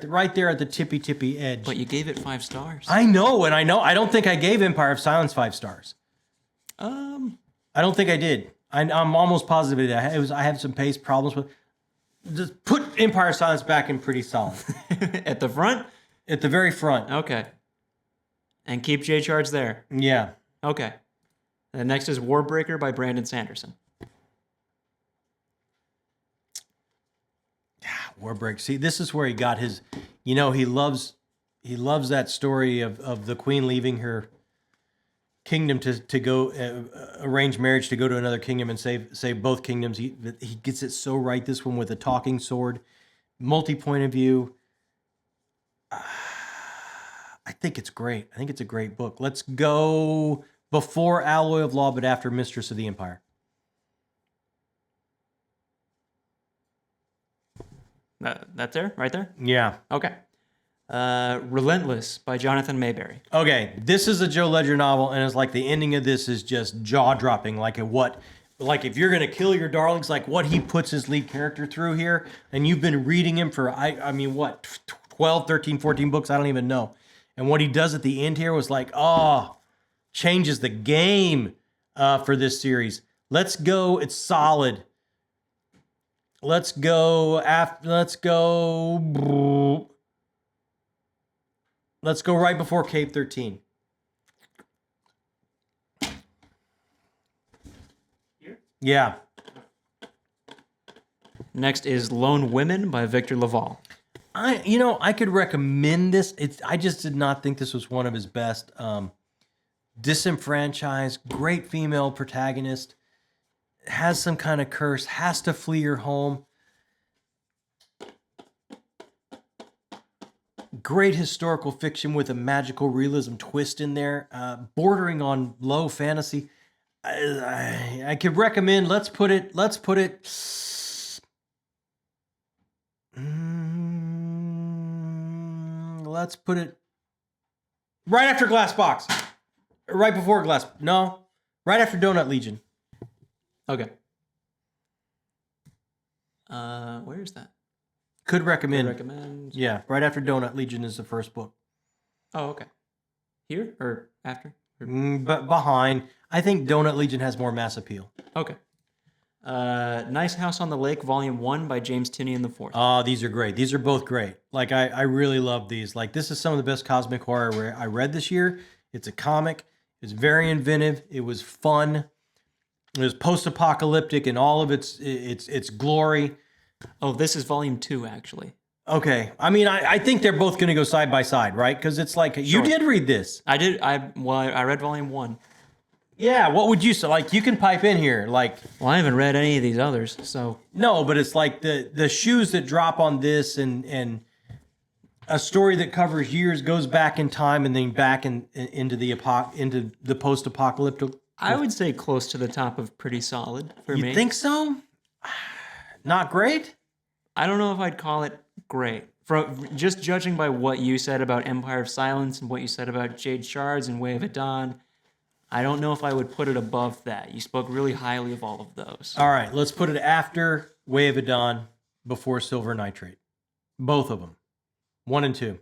the tippy edge. But you gave it 5 stars. I know. I don't think I gave Empire of Silence 5 stars. I don't think I did. I'm almost positive I have some pace problems with. Just put Empire of Silence back in pretty solid. At the front? At the very front. Okay. And keep J Charge there. Yeah. Okay. And next is Warbreaker by Brandon Sanderson. Warbreak. See, this is where he got his. He loves that story of the queen leaving her kingdom to go arrange marriage to go to another kingdom and save both kingdoms. He gets it so right. This one with a talking sword, multi-point of view. I think it's great. I think it's a great book. Let's go before Alloy of Law, but after Mistress of the Empire. That's there, right there. Yeah. Okay. Relentless by Jonathan Mayberry. Okay, this is a Joe Ledger novel, and it's like the ending of this is just jaw-dropping. Like if you're gonna kill your darlings, like what he puts his lead character through here, and you've been reading him for I mean what 12, 13, 14 books, I don't even know. And what he does at the end here was like, changes the game for this series. Let's go. It's solid. Let's go right before Cave 13. Here? Yeah. Next is Lone Women by Victor Laval. I could recommend this. I just did not think this was one of his best. Disenfranchised, great female protagonist, has some kind of curse, has to flee her home. Great historical fiction with a magical realism twist in there, bordering on low fantasy. I could recommend. Let's put it. Let's put it right after Glass Box, right before Glass. No, right after Donut Legion. Okay. Where is that? Could recommend. Recommend. Yeah, right after Donut Legion is the first book. Oh, okay. Here or after? But behind. I think Donut Legion has more mass appeal. Okay. Nice House on the Lake, Volume 1 by James Tinney IV. Oh, these are great. These are both great. Like, I really love these. Like, this is some of the best cosmic horror I read this year. It's a comic. It's very inventive. It was fun. It was post-apocalyptic in all of its glory. Oh, this is Volume 2, actually. Okay. I mean, I think they're both going to go side by side, right? Because it's like, you did read this. I did. I read Volume 1. Yeah, what would you say? Like, you can pipe in here. Like, well, I haven't read any of these others, so. No, but it's like the shoes that drop on this and a story that covers years, goes back in time and then back into the post-apocalyptic. I would say close to the top of pretty solid for me. You think so? Not great? I don't know if I'd call it great. Just judging by what you said about Empire of Silence and what you said about Jade Shards and Way of Dawn, I don't know if I would put it above that. You spoke really highly of all of those. All right, let's put it after Way of Dawn, before Silver Nitrate. Both of them. 1 and 2.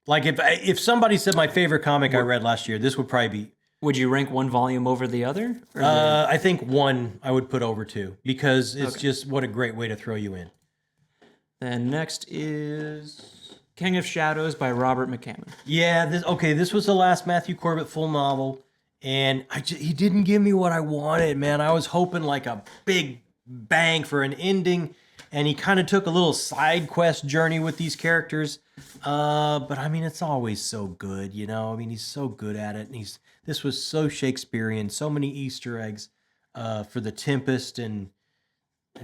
Like if somebody said my favorite comic I read last year, this would probably be. Would you rank one volume over the other? I think 1 I would put over 2 because it's just what a great way to throw you in. Then next is King of Shadows by Robert McCammon. Yeah, this was the last Matthew Corbett full novel, and he didn't give me what I wanted, man. I was hoping like a big bang for an ending, and he kind of took a little side quest journey with these characters. But I mean, it's always so good, you know? I mean, he's so good at it, and this was so Shakespearean, so many Easter eggs for the Tempest and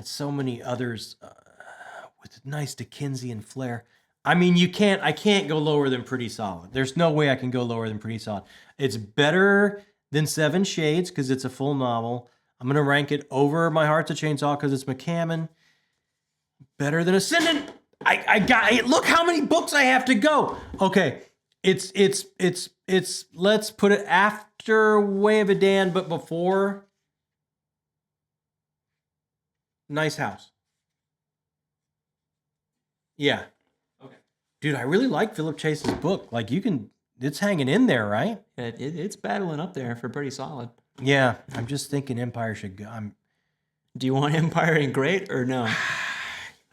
so many others with nice Dickensian flair. I mean, I can't go lower than Pretty Solid. There's no way I can go lower than Pretty Solid. It's better than Seven Shades because it's a full novel. I'm going to rank it over My Heart's a Chainsaw because it's McCammon. Better than Ascendant. Look how many books I have to go. Okay. It's let's put it after Way of Dawn, but before Nice House. Yeah. Okay. Dude, I really like Philip Chase's book. Like it's hanging in there, right? It's battling up there for Pretty Solid. Yeah. I'm just thinking Empire should go. Do you want Empire in great or no?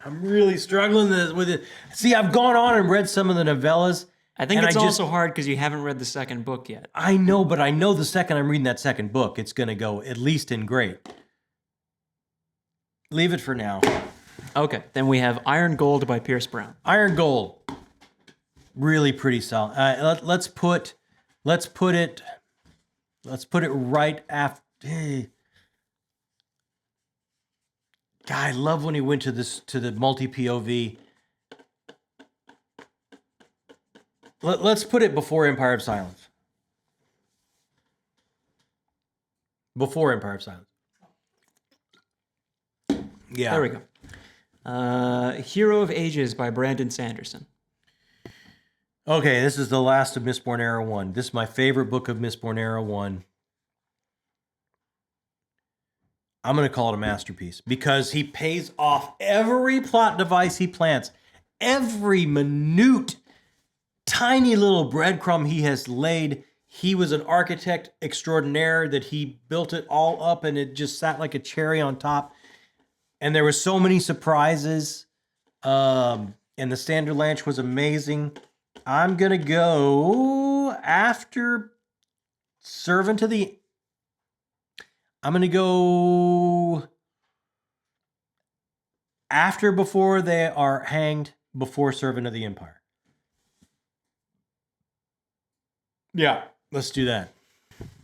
I'm really struggling with it. See, I've gone on and read some of the novellas. I think it's also hard because you haven't read the second book yet. I know, but I know the second I'm reading that second book, it's going to go at least in great. Leave it for now. Okay, then we have Iron Gold by Pierce Brown. Iron Gold. Really pretty solid. Let's put Let's put it right after. God, I love when he went to the multi POV. Let's put it before Empire of Silence. Before Empire of Silence. Yeah. There we go. Hero of Ages by Brandon Sanderson. Okay, this is the last of Mistborn Era 1. This is my favorite book of Mistborn Era 1. I'm going to call it a masterpiece because he pays off every plot device he plants, every minute, tiny little breadcrumb he has laid. He was an architect extraordinaire that he built it all up and it just sat like a cherry on top. And there were so many surprises. And the Standard Lanch was amazing. I'm going to go after Servant of the... I'm going to go after before they are hanged, before Servant of the Empire. Yeah, let's do that.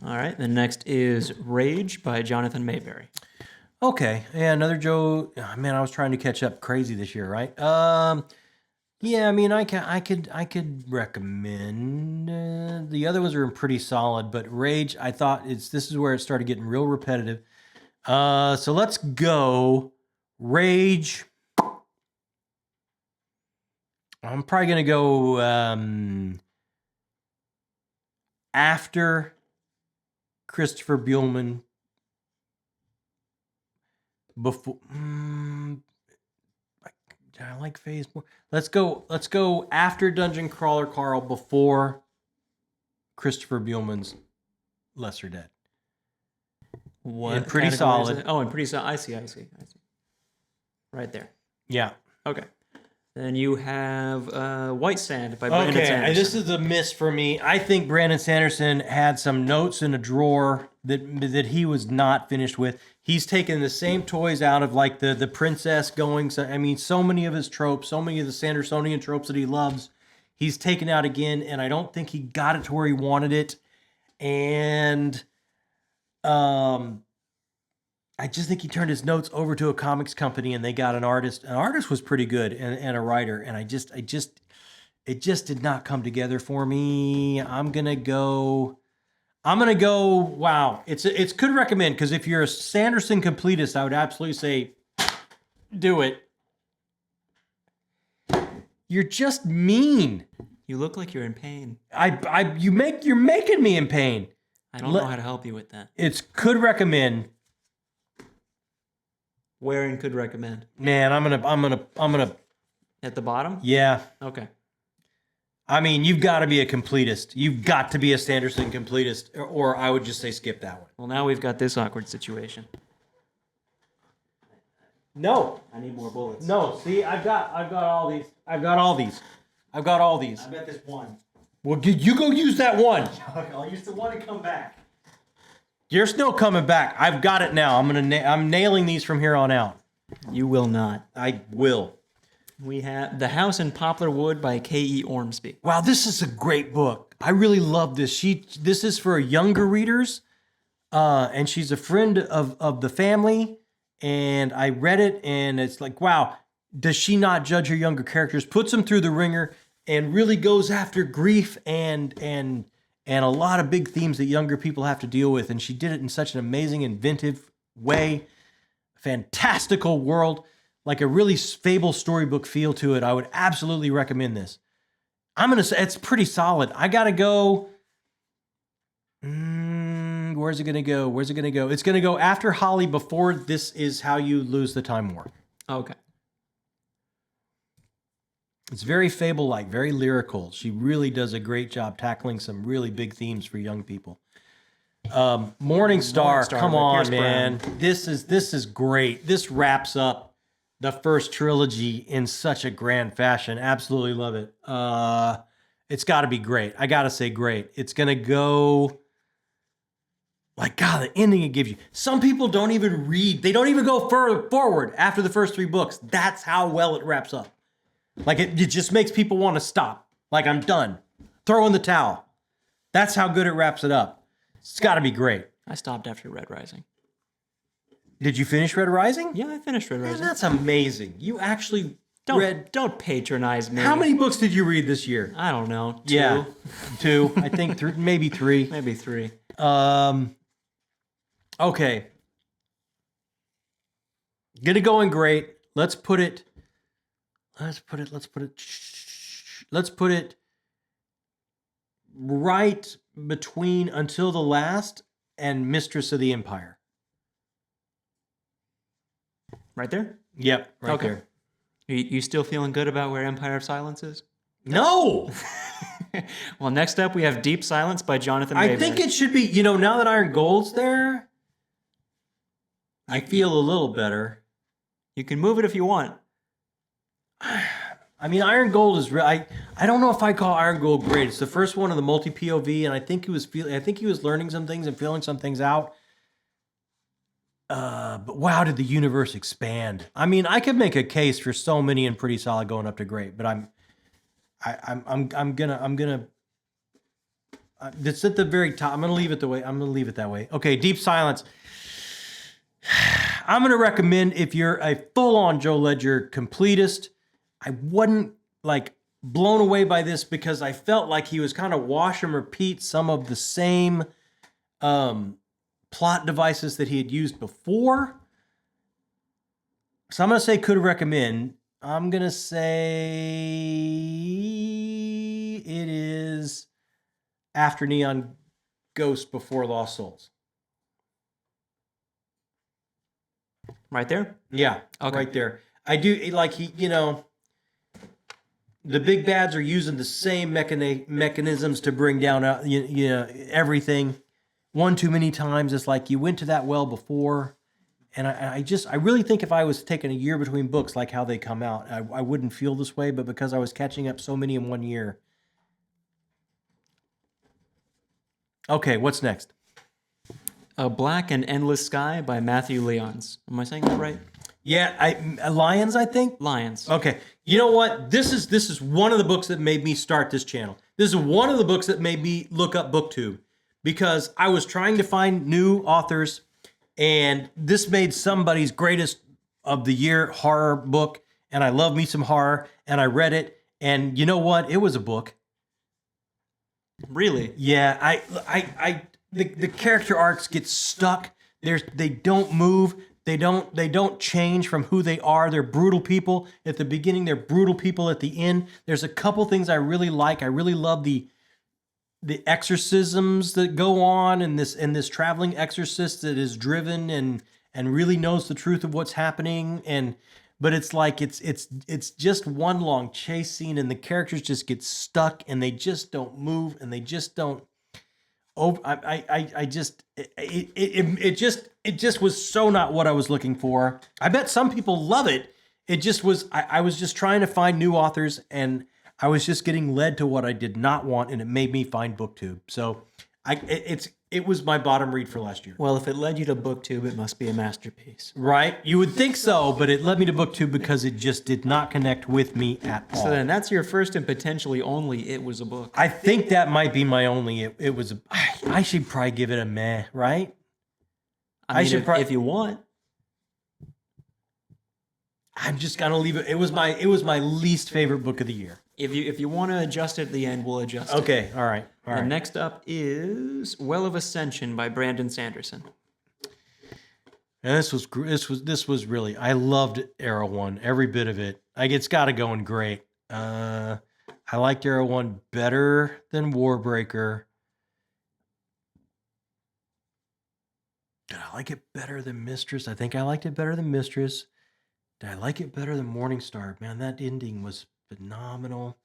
All right. The next is Rage by Jonathan Mayberry. Okay, yeah, another Joe. Oh, man, I was trying to catch up crazy this year, right? Yeah, I mean, I could recommend. The other ones are pretty solid, but Rage, I thought this is where it started getting real repetitive. So let's go Rage. I'm probably gonna go after Christopher Buehlman. Before. I like Phase more. Let's go after Dungeon Crawler Carl, before Christopher Buehlman's Lesser Dead. What? And pretty category is solid. it? Oh, and pretty solid. I see. Right there. Yeah. Okay. Then you have White Sand by Brandon Sanderson. Okay, this is a miss for me. I think Brandon Sanderson had some notes in a drawer that he was not finished with. He's taken the same toys out of like the princess going. So, I mean, so many of his tropes, so many of the Sandersonian tropes that he loves, he's taken out again, and I don't think he got it to where he wanted it. And I just think he turned his notes over to a comics company and they got an artist. An artist was pretty good and a writer. And it just did not come together for me. I'm going to go, wow. It's could recommend, because if you're a Sanderson completist, I would absolutely say, do it. You're just mean. You look like you're in pain. You're making me in pain. I don't know how to help you with that. It's could recommend. Where and could recommend? Man, I'm gonna. At the bottom? Yeah. Okay. I mean, you've got to be a completist. You've got to be a Sanderson completist, or I would just say skip that one. Well, now we've got this awkward situation. No. I need more bullets. No. See, I've got all these. I've got all these. I bet there's one. Well, you go use that one. I'll use the one and come back. You're still coming back. I've got it now. I'm nailing these from here on out. You will not. I will. We have The House in Poplar Wood by K.E. Ormsby. Wow, this is a great book. I really love this. This is for younger readers, and she's a friend of the family. And I read it, and it's like, wow, does she not judge her younger characters? Puts them through the ringer, and really goes after grief and a lot of big themes that younger people have to deal with. And she did it in such an amazing, inventive way. Fantastical world, like a really fable storybook feel to it. I would absolutely recommend this. I'm going to say it's pretty solid. I got to go. Where's it going to go? It's going to go after Holly, before This Is How You Lose the Time War. Okay. It's very fable-like, very lyrical. She really does a great job tackling some really big themes for young people. Morning Star, come on, man. This is great. This wraps up the first trilogy in such a grand fashion. Absolutely love it. It's got to be great. I got to say great. It's going to go... Like, God, the ending it gives you. Some people don't even read. They don't even go further forward after the first 3 books. That's how well it wraps up. Like, it just makes people want to stop. Like, I'm done. Throw in the towel. That's how good it wraps it up. It's got to be great. I stopped after Red Rising. Did you finish Red Rising? Yeah, I finished Red Man, Rising. that's amazing. You actually read. Don't patronize me. How many books did you read this year? I don't know. 2? Yeah, 2. I think maybe 3. Maybe 3. Okay. Get it going great. Let's put it right between Until the Last and Mistress of the Empire. Right there? Yep, right Okay. there. You still feeling good about where Empire of Silence is? No! Well, next up we have Deep Silence by Jonathan I Mayberry. think it should be, now that Iron Gold's there, I feel a little better. You can move it if you want. I mean, Iron Gold is I don't know if I call Iron Gold great. It's the first one of the multi POV, and I think he was learning some things and feeling some things out. But wow, did the universe expand? I mean, I could make a case for so many and Pretty Solid going up to great, but I'm gonna. It's at the very top. I'm gonna leave it that way. Okay, Deep Silence. I'm gonna recommend if you're a full-on Joe Ledger completist. I wasn't like blown away by this because I felt like he was kind of wash and repeat some of the same plot devices that he had used before. So I'm going to say could recommend. I'm going to say it is After Neon Ghost Before Lost Souls. Right there? Yeah, Okay. right there. I do like the big bads are using the same mechanisms to bring down everything one too many times. It's like you went to that well before, and I really think if I was taking a year between books like how they come out, I wouldn't feel this way, but because I was catching up so many in one year. Okay, what's next? A Black and Endless Sky by Matthew Lyons. Am I saying that right? Yeah, Lions, I think. Lions. Okay, you know what? This is one of the books that made me start this channel. This is one of the books that made me look up BookTube because I was trying to find new authors, and this made somebody's greatest of the year horror book, and I love me some horror, and I read it, and you know what? It was a book. Really? Yeah, the character arcs get stuck. They don't move. They don't change from who they are. They're brutal people at the beginning. They're brutal people at the end. There's a couple things I really like. I really love the exorcisms that go on, and this traveling exorcist that is driven and really knows the truth of what's happening. But it's like it's just one long chase scene, and the characters just get stuck, and they just don't move, and they just don't. It just was so not what I was looking for. I bet some people love it. It just was. I was just trying to find new authors, and I was just getting led to what I did not want, and it made me find BookTube. So it was my bottom read for last year. Well, if it led you to BookTube, it must be a masterpiece. Right? You would think so, but it led me to BookTube because it just did not connect with me at all. So then that's your first and potentially only It Was a Book. I think that might be my only. It was. I should probably give it a meh, right? I mean, if you want. I'm just gonna leave it. It was my least favorite book of the year. If you want to adjust it at the end, we'll adjust it. Okay, all right. And next up is Well of Ascension by Brandon Sanderson. And this was really, I loved Arrow 1, every bit of it. Like, it's got to go in great. I liked Arrow 1 better than Warbreaker. Did I like it better than Mistress? I think I liked it better than Mistress. Did I like it better than Morningstar? Man, that ending was phenomenal.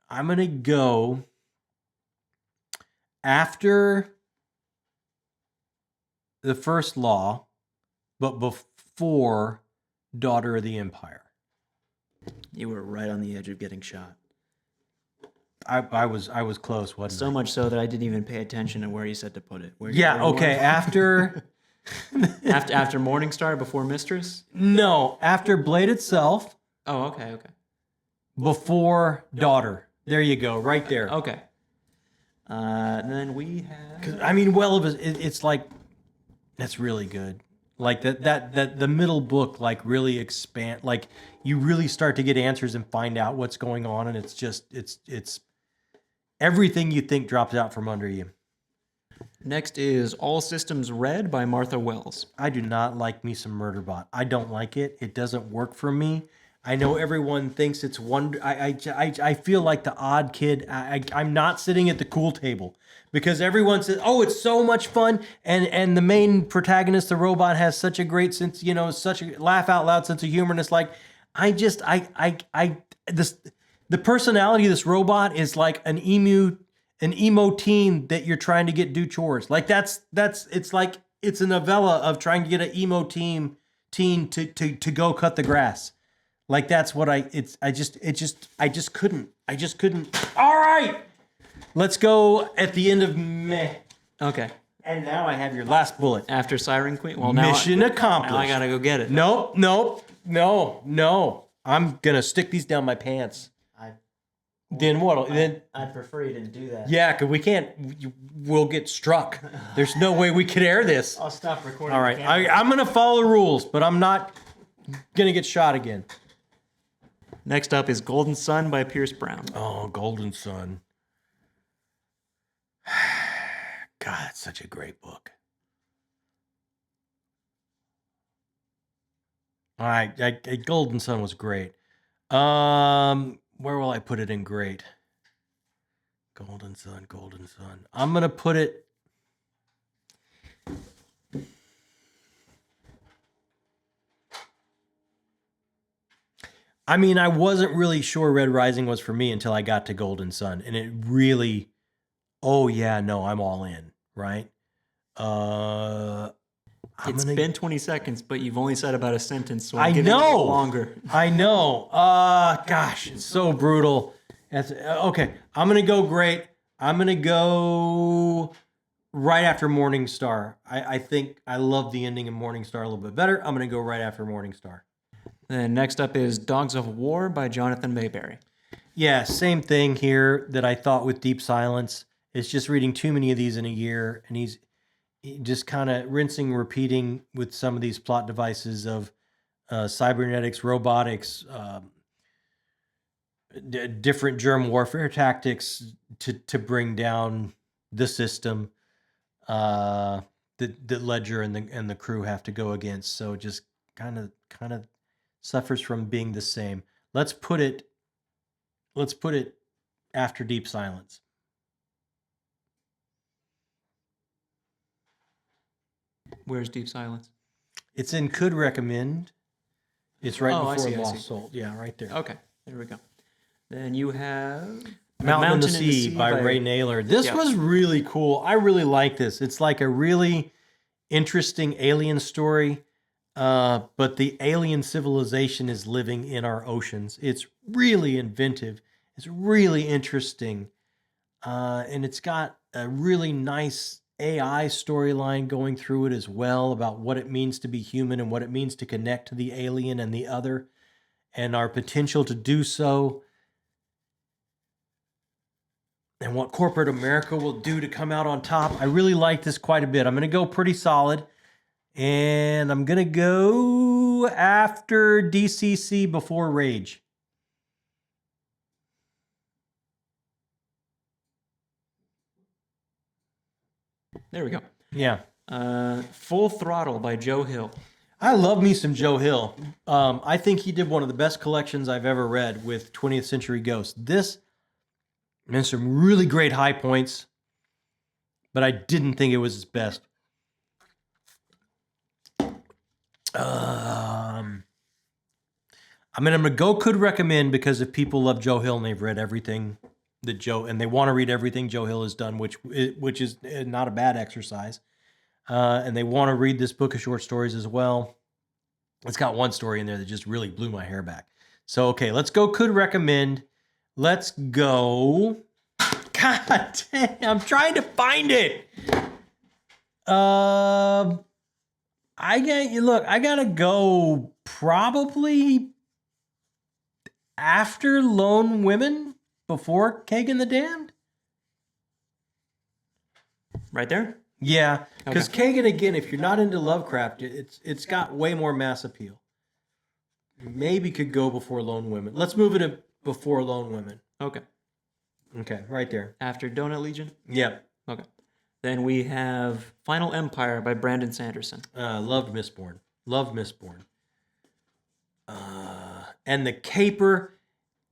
I'm going to go after The First Law, but before Daughter of the Empire. You were right on the edge of getting shot. I was close, wasn't So much so that I didn't even pay attention to where you said to put it. Okay, after after Morningstar, before Mistress? No, after Blade itself, Oh, okay. before Daughter. There you go, right there. Okay. Then we have. 'Cause, I mean, it's like, that's really good. Like that the middle book like really expand, like you really start to get answers and find out what's going on, and it's just it's everything you think drops out from under you. Next is All Systems Red by Martha Wells. I do not like me some Murderbot. I don't like it. It doesn't work for me. I know everyone thinks it's I feel like the odd kid. I'm not sitting at the cool table because everyone says, "Oh, it's so much fun," and the main protagonist, the robot, has such a great sense, such a laugh out loud sense of humor. And it's like, the personality of this robot is like an emo teen that you're trying to get do chores. Like it's like it's a novella of trying to get an emo teen to go cut the grass. Like that's what I just couldn't. All right. Let's go at the end of Meh. Okay. And now I have your last bullet. After Siren Queen. Well, Mission accomplished. Now I gotta go get it. Nope. No. I'm gonna stick these down my pants. Then what? Then I'd prefer you didn't do that. yeah, because we can't. We'll get struck. There's no way we could air this. I'll stop recording. All right, I'm gonna follow the rules, but I'm not gonna get shot again. Next up is Golden Sun by Pierce Brown. Oh, Golden Sun. God, it's such a great book. All right, Golden Sun was great. Where will I put it in great? Golden Sun. I'm gonna put it. I mean, I wasn't really sure Red Rising was for me until I got to Golden Sun, and it really, oh yeah, no, I'm all in, right? It's been 20 seconds, but you've only said about a sentence, so I give it a know. little longer. I know. Gosh, it's so brutal. Okay, I'm gonna go great. I'm gonna go right after Morning Star. I think I love the ending of Morning Star a little bit better. I'm gonna go right after Morning Star. Then next up is Dogs of War by Jonathan Mayberry. Yeah, same thing here that I thought with Deep Silence. It's just reading too many of these in a year, and he's just kind of rinsing, repeating with some of these plot devices of cybernetics, robotics, different germ warfare tactics to bring down the system that Ledger and the crew have to go against. So just kind of suffers from being the same. Let's put it after Deep Silence. Where's Deep Silence? It's in Could Recommend. It's right I before see. Lost Soul. Yeah, right there. Okay, there we go. Then you have Mountain in the Sea by Ray Naylor. This was really cool. I really like this. It's like a really interesting alien story, but the alien civilization is living in our oceans. It's really inventive. It's really interesting. And it's got a really nice AI storyline going through it as well about what it means to be human and what it means to connect to the alien and the other and our potential to do so and what corporate America will do to come out on top. I really like this quite a bit. I'm going to go pretty solid, and I'm going to go after DCC before Rage. There we go. Yeah. Full Throttle by Joe Hill. I love me some Joe Hill. I think he did one of the best collections I've ever read with 20th Century Ghosts. This, and some really great high points, but I didn't think it was his best. I'm gonna go Could Recommend because if people love Joe Hill and they've read everything that and they want to read everything Joe Hill has done, which is not a bad exercise, and they want to read this book of short stories as well. It's got one story in there that just really blew my hair back. So okay, let's go Could Recommend. Let's go. God dang, I'm trying to find it. I gotta go probably after Lone Women before Kagan the Damned? Right there? Yeah, because Kagan, again, if you're not into Lovecraft, it's got way more mass appeal. Maybe could go before Lone Women. Let's move it to before Lone Women. Okay. Okay, right there. After Donut Legion? Yep. Okay. Then we have Final Empire by Brandon Sanderson. Loved Mistborn. Loved Mistborn. And the caper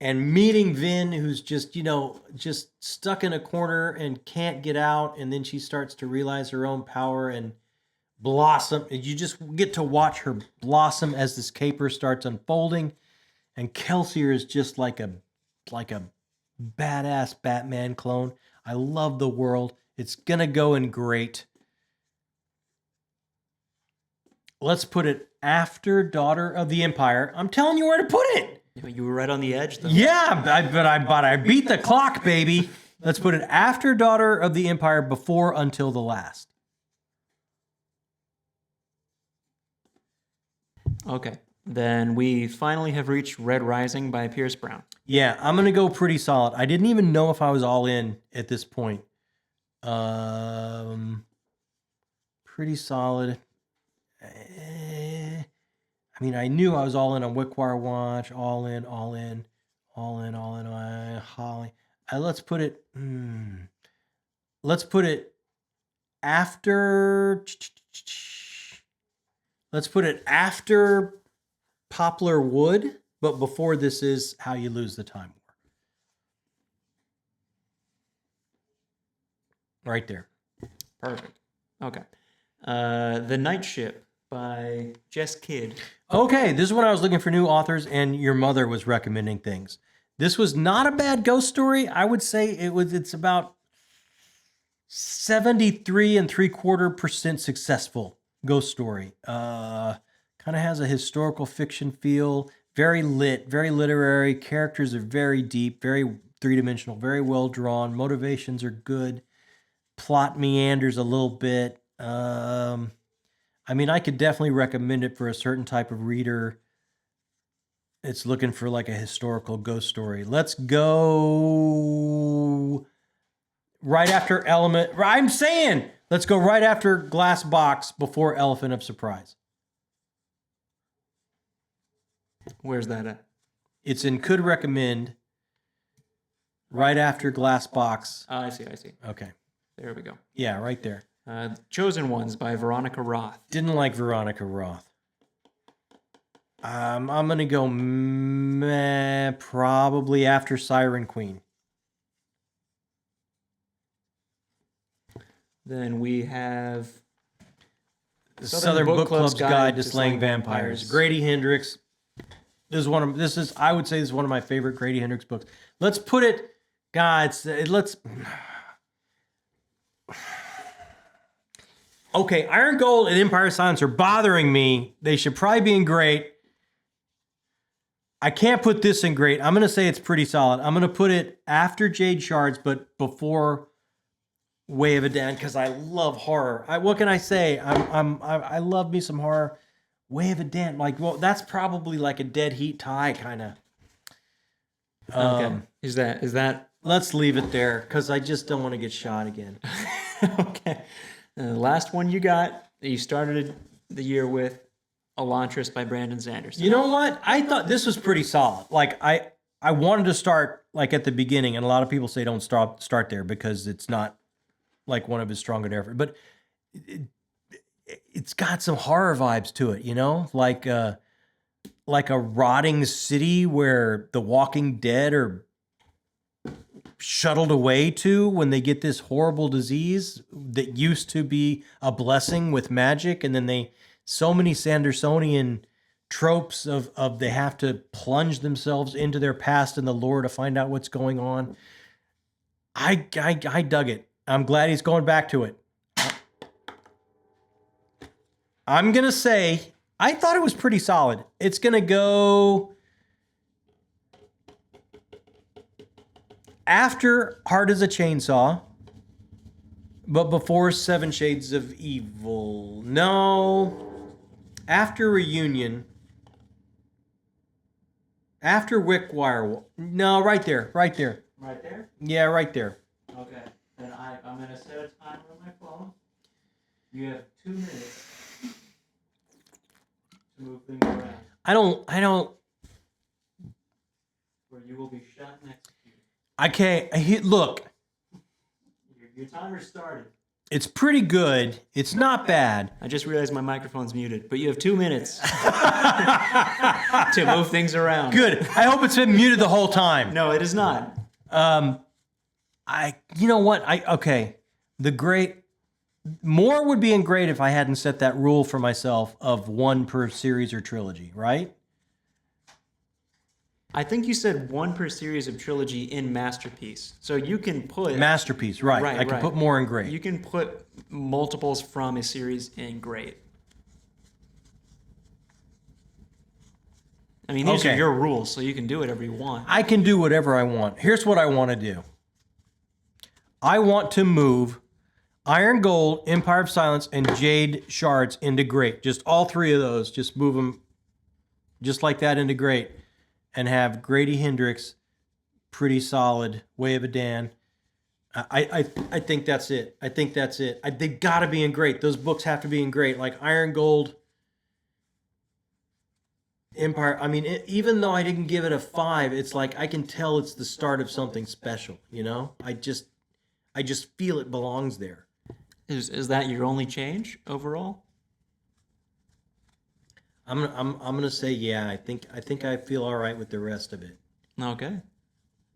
and meeting Vin, who's just, just stuck in a corner and can't get out. And then she starts to realize her own power and blossom. And you just get to watch her blossom as this caper starts unfolding. And Kelsier is just like a badass Batman clone. I love the world. It's going to go in great. Let's put it after Daughter of the Empire. I'm telling you where to put it. You were right on the edge, though. Yeah, but I beat the clock, baby. Let's put it after Daughter of the Empire, before Until the Last. Okay. Then we finally have reached Red Rising by Pierce Brown. Yeah, I'm going to go pretty solid. I didn't even know if I was all in at this point. Pretty solid. I mean, I knew I was all in on Wickwire Watch, all in. Holly. Let's put it. Let's put it after. Let's put it after Poplar Wood, but before this is How You Lose the Time War. Right there. Perfect. Okay. The Night Ship by Jess Kidd. Okay, this is when I was looking for new authors, and your mother was recommending things. This was not a bad ghost story. I would say it's about 73.75% successful ghost story. Kind of has a historical fiction feel. Very lit, very literary. Characters are very deep, very three-dimensional, very well drawn. Motivations are good. Plot meanders a little bit. I mean, I could definitely recommend it for a certain type of reader. It's looking for like a historical ghost story. Let's go right after Element. I'm saying, let's go right after Glass Box, before Elephant of Surprise. Where's that at? It's in Could Recommend, right after Glass Box. I see. Okay. There we go. Yeah, right there. Chosen Ones by Veronica Roth. Didn't like Veronica Roth. I'm going to go probably after Siren Queen. Then we have Southern Book Club's Guide to Slaying Vampires. Grady Hendrix. I would say this is one of my favorite Grady Hendrix books. Let's put it, okay, Iron Gold and Empire of Silence are bothering me. They should probably be in great. I can't put this in great. I'm going to say it's pretty solid. I'm going to put it after Jade Shards, but before Way of a Dan, because I love horror. What can I say? I love me some horror. Way of a Dan, that's probably like a dead heat tie kind of. Okay. Is that? Let's leave it there, because I just don't want to get shot again. Okay. The last one you got that you started the year with, Elantris by Brandon Sanderson. You know what? I thought this was pretty solid. I wanted to start at the beginning, and a lot of people say don't start there because it's not like one of his stronger efforts. But it's got some horror vibes to it, like a rotting city where the Walking Dead are shuttled away to when they get this horrible disease that used to be a blessing with magic, and then so many Sandersonian tropes of they have to plunge themselves into their past and the lore to find out what's going on. I dug it. I'm glad he's going back to it. I'm gonna say I thought it was pretty solid. It's gonna go after Hard as a Chainsaw, but before Seven Shades of Evil. No. After Reunion. After Wickwire. No, right there. Right there? Yeah, right there. Okay. Then I'm going to set a timer on my phone. You have 2 minutes to move things around. I don't. Or you will be shot and executed. I can't. Look, Your timer started. it's pretty good. It's not bad. I just realized my microphone's muted, but you have 2 minutes to move things around. Good. I hope it's been muted the whole time. No, it is not. You know what? More would be in great if I hadn't set that rule for myself of 1 per series or trilogy, right? I think you said 1 per series of trilogy in Masterpiece. So you can put... Masterpiece, right. I can put more in great. You can put multiples from a series in great. I mean, these are your rules, so you can do whatever you want. I can do whatever I want. Here's what I want to do. I want to move Iron Gold, Empire of Silence, and Jade Shards into great. Just all 3 of those. Just move them just like that into great. And have Grady Hendrix, pretty solid, Way of a Dan. I think that's it. I think that's it. They've got to be in great. Those books have to be in great. Like Iron Gold, Empire. I mean, even though I didn't give it a 5, it's like I can tell it's the start of something special. You know, I just feel it belongs there. Is that your only change overall? I'm gonna say yeah. I think I feel all right with the rest of it. Okay.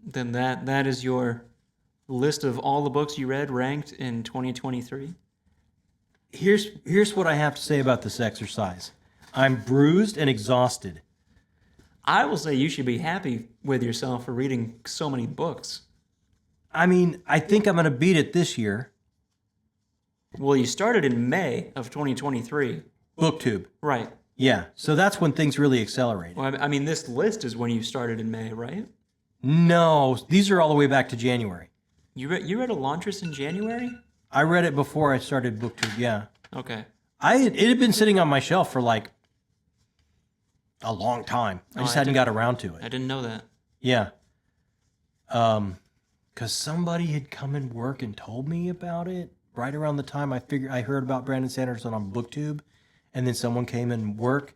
Then that is your list of all the books you read ranked in 2023. Here's what I have to say about this exercise. I'm bruised and exhausted. I will say you should be happy with yourself for reading so many books. I mean, I think I'm gonna beat it this year. Well, you started in May of 2023. BookTube. Right. Yeah, so that's when things really accelerated. Well, I mean, this list is when you started in May, right? No, these are all the way back to January. You read Elantris in January? I read it before I started BookTube, yeah. Okay. It had been sitting on my shelf for like a long time. I just hadn't got around to I it. didn't know that. Yeah. Because somebody had come and work and told me about it right around the time I heard about Brandon Sanderson on BookTube. And then someone came and work.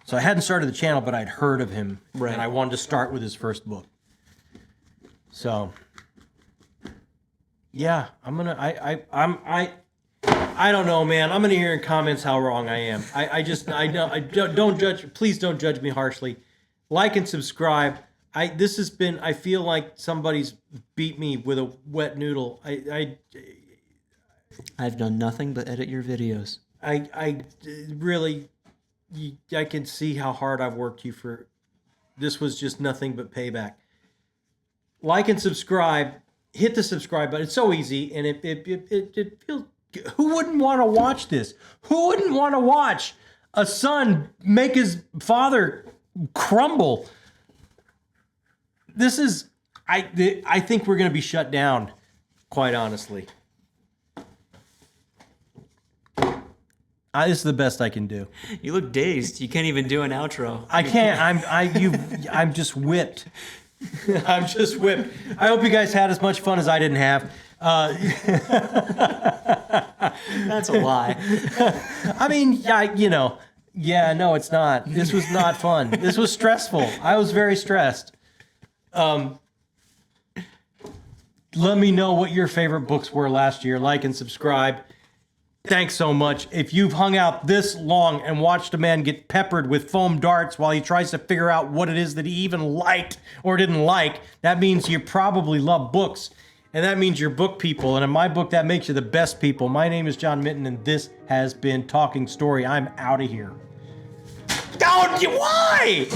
So I hadn't started the channel, but I'd heard of him. Right. And I wanted to start with his first book. So, yeah, I don't know, man. I'm gonna hear in comments how wrong I am. Don't judge. Please don't judge me harshly. Like and subscribe. I feel like somebody's beat me with a wet noodle. I've done nothing but edit your videos. I really, I can see how hard I've worked you for. This was just nothing but payback. Like and subscribe. Hit the subscribe button. It's so easy, and it feels. Who wouldn't want to watch this? Who wouldn't want to watch a son make his father crumble? This is. I think we're going to be shut down. Quite honestly. This is the best I can do. You look dazed. You can't even do an outro. I can't. I'm just whipped. I'm just whipped. I hope you guys had as much fun as I didn't have. That's a lie. I mean, no, it's not. This was not fun. This was stressful. I was very stressed. Let me know what your favorite books were last year. Like and subscribe. Thanks so much. If you've hung out this long and watched a man get peppered with foam darts while he tries to figure out what it is that he even liked or didn't like, that means you probably love books. And that means you're book people. And in my book, that makes you the best people. My name is John Minton, and this has been Talking Story. I'm out of here. Why?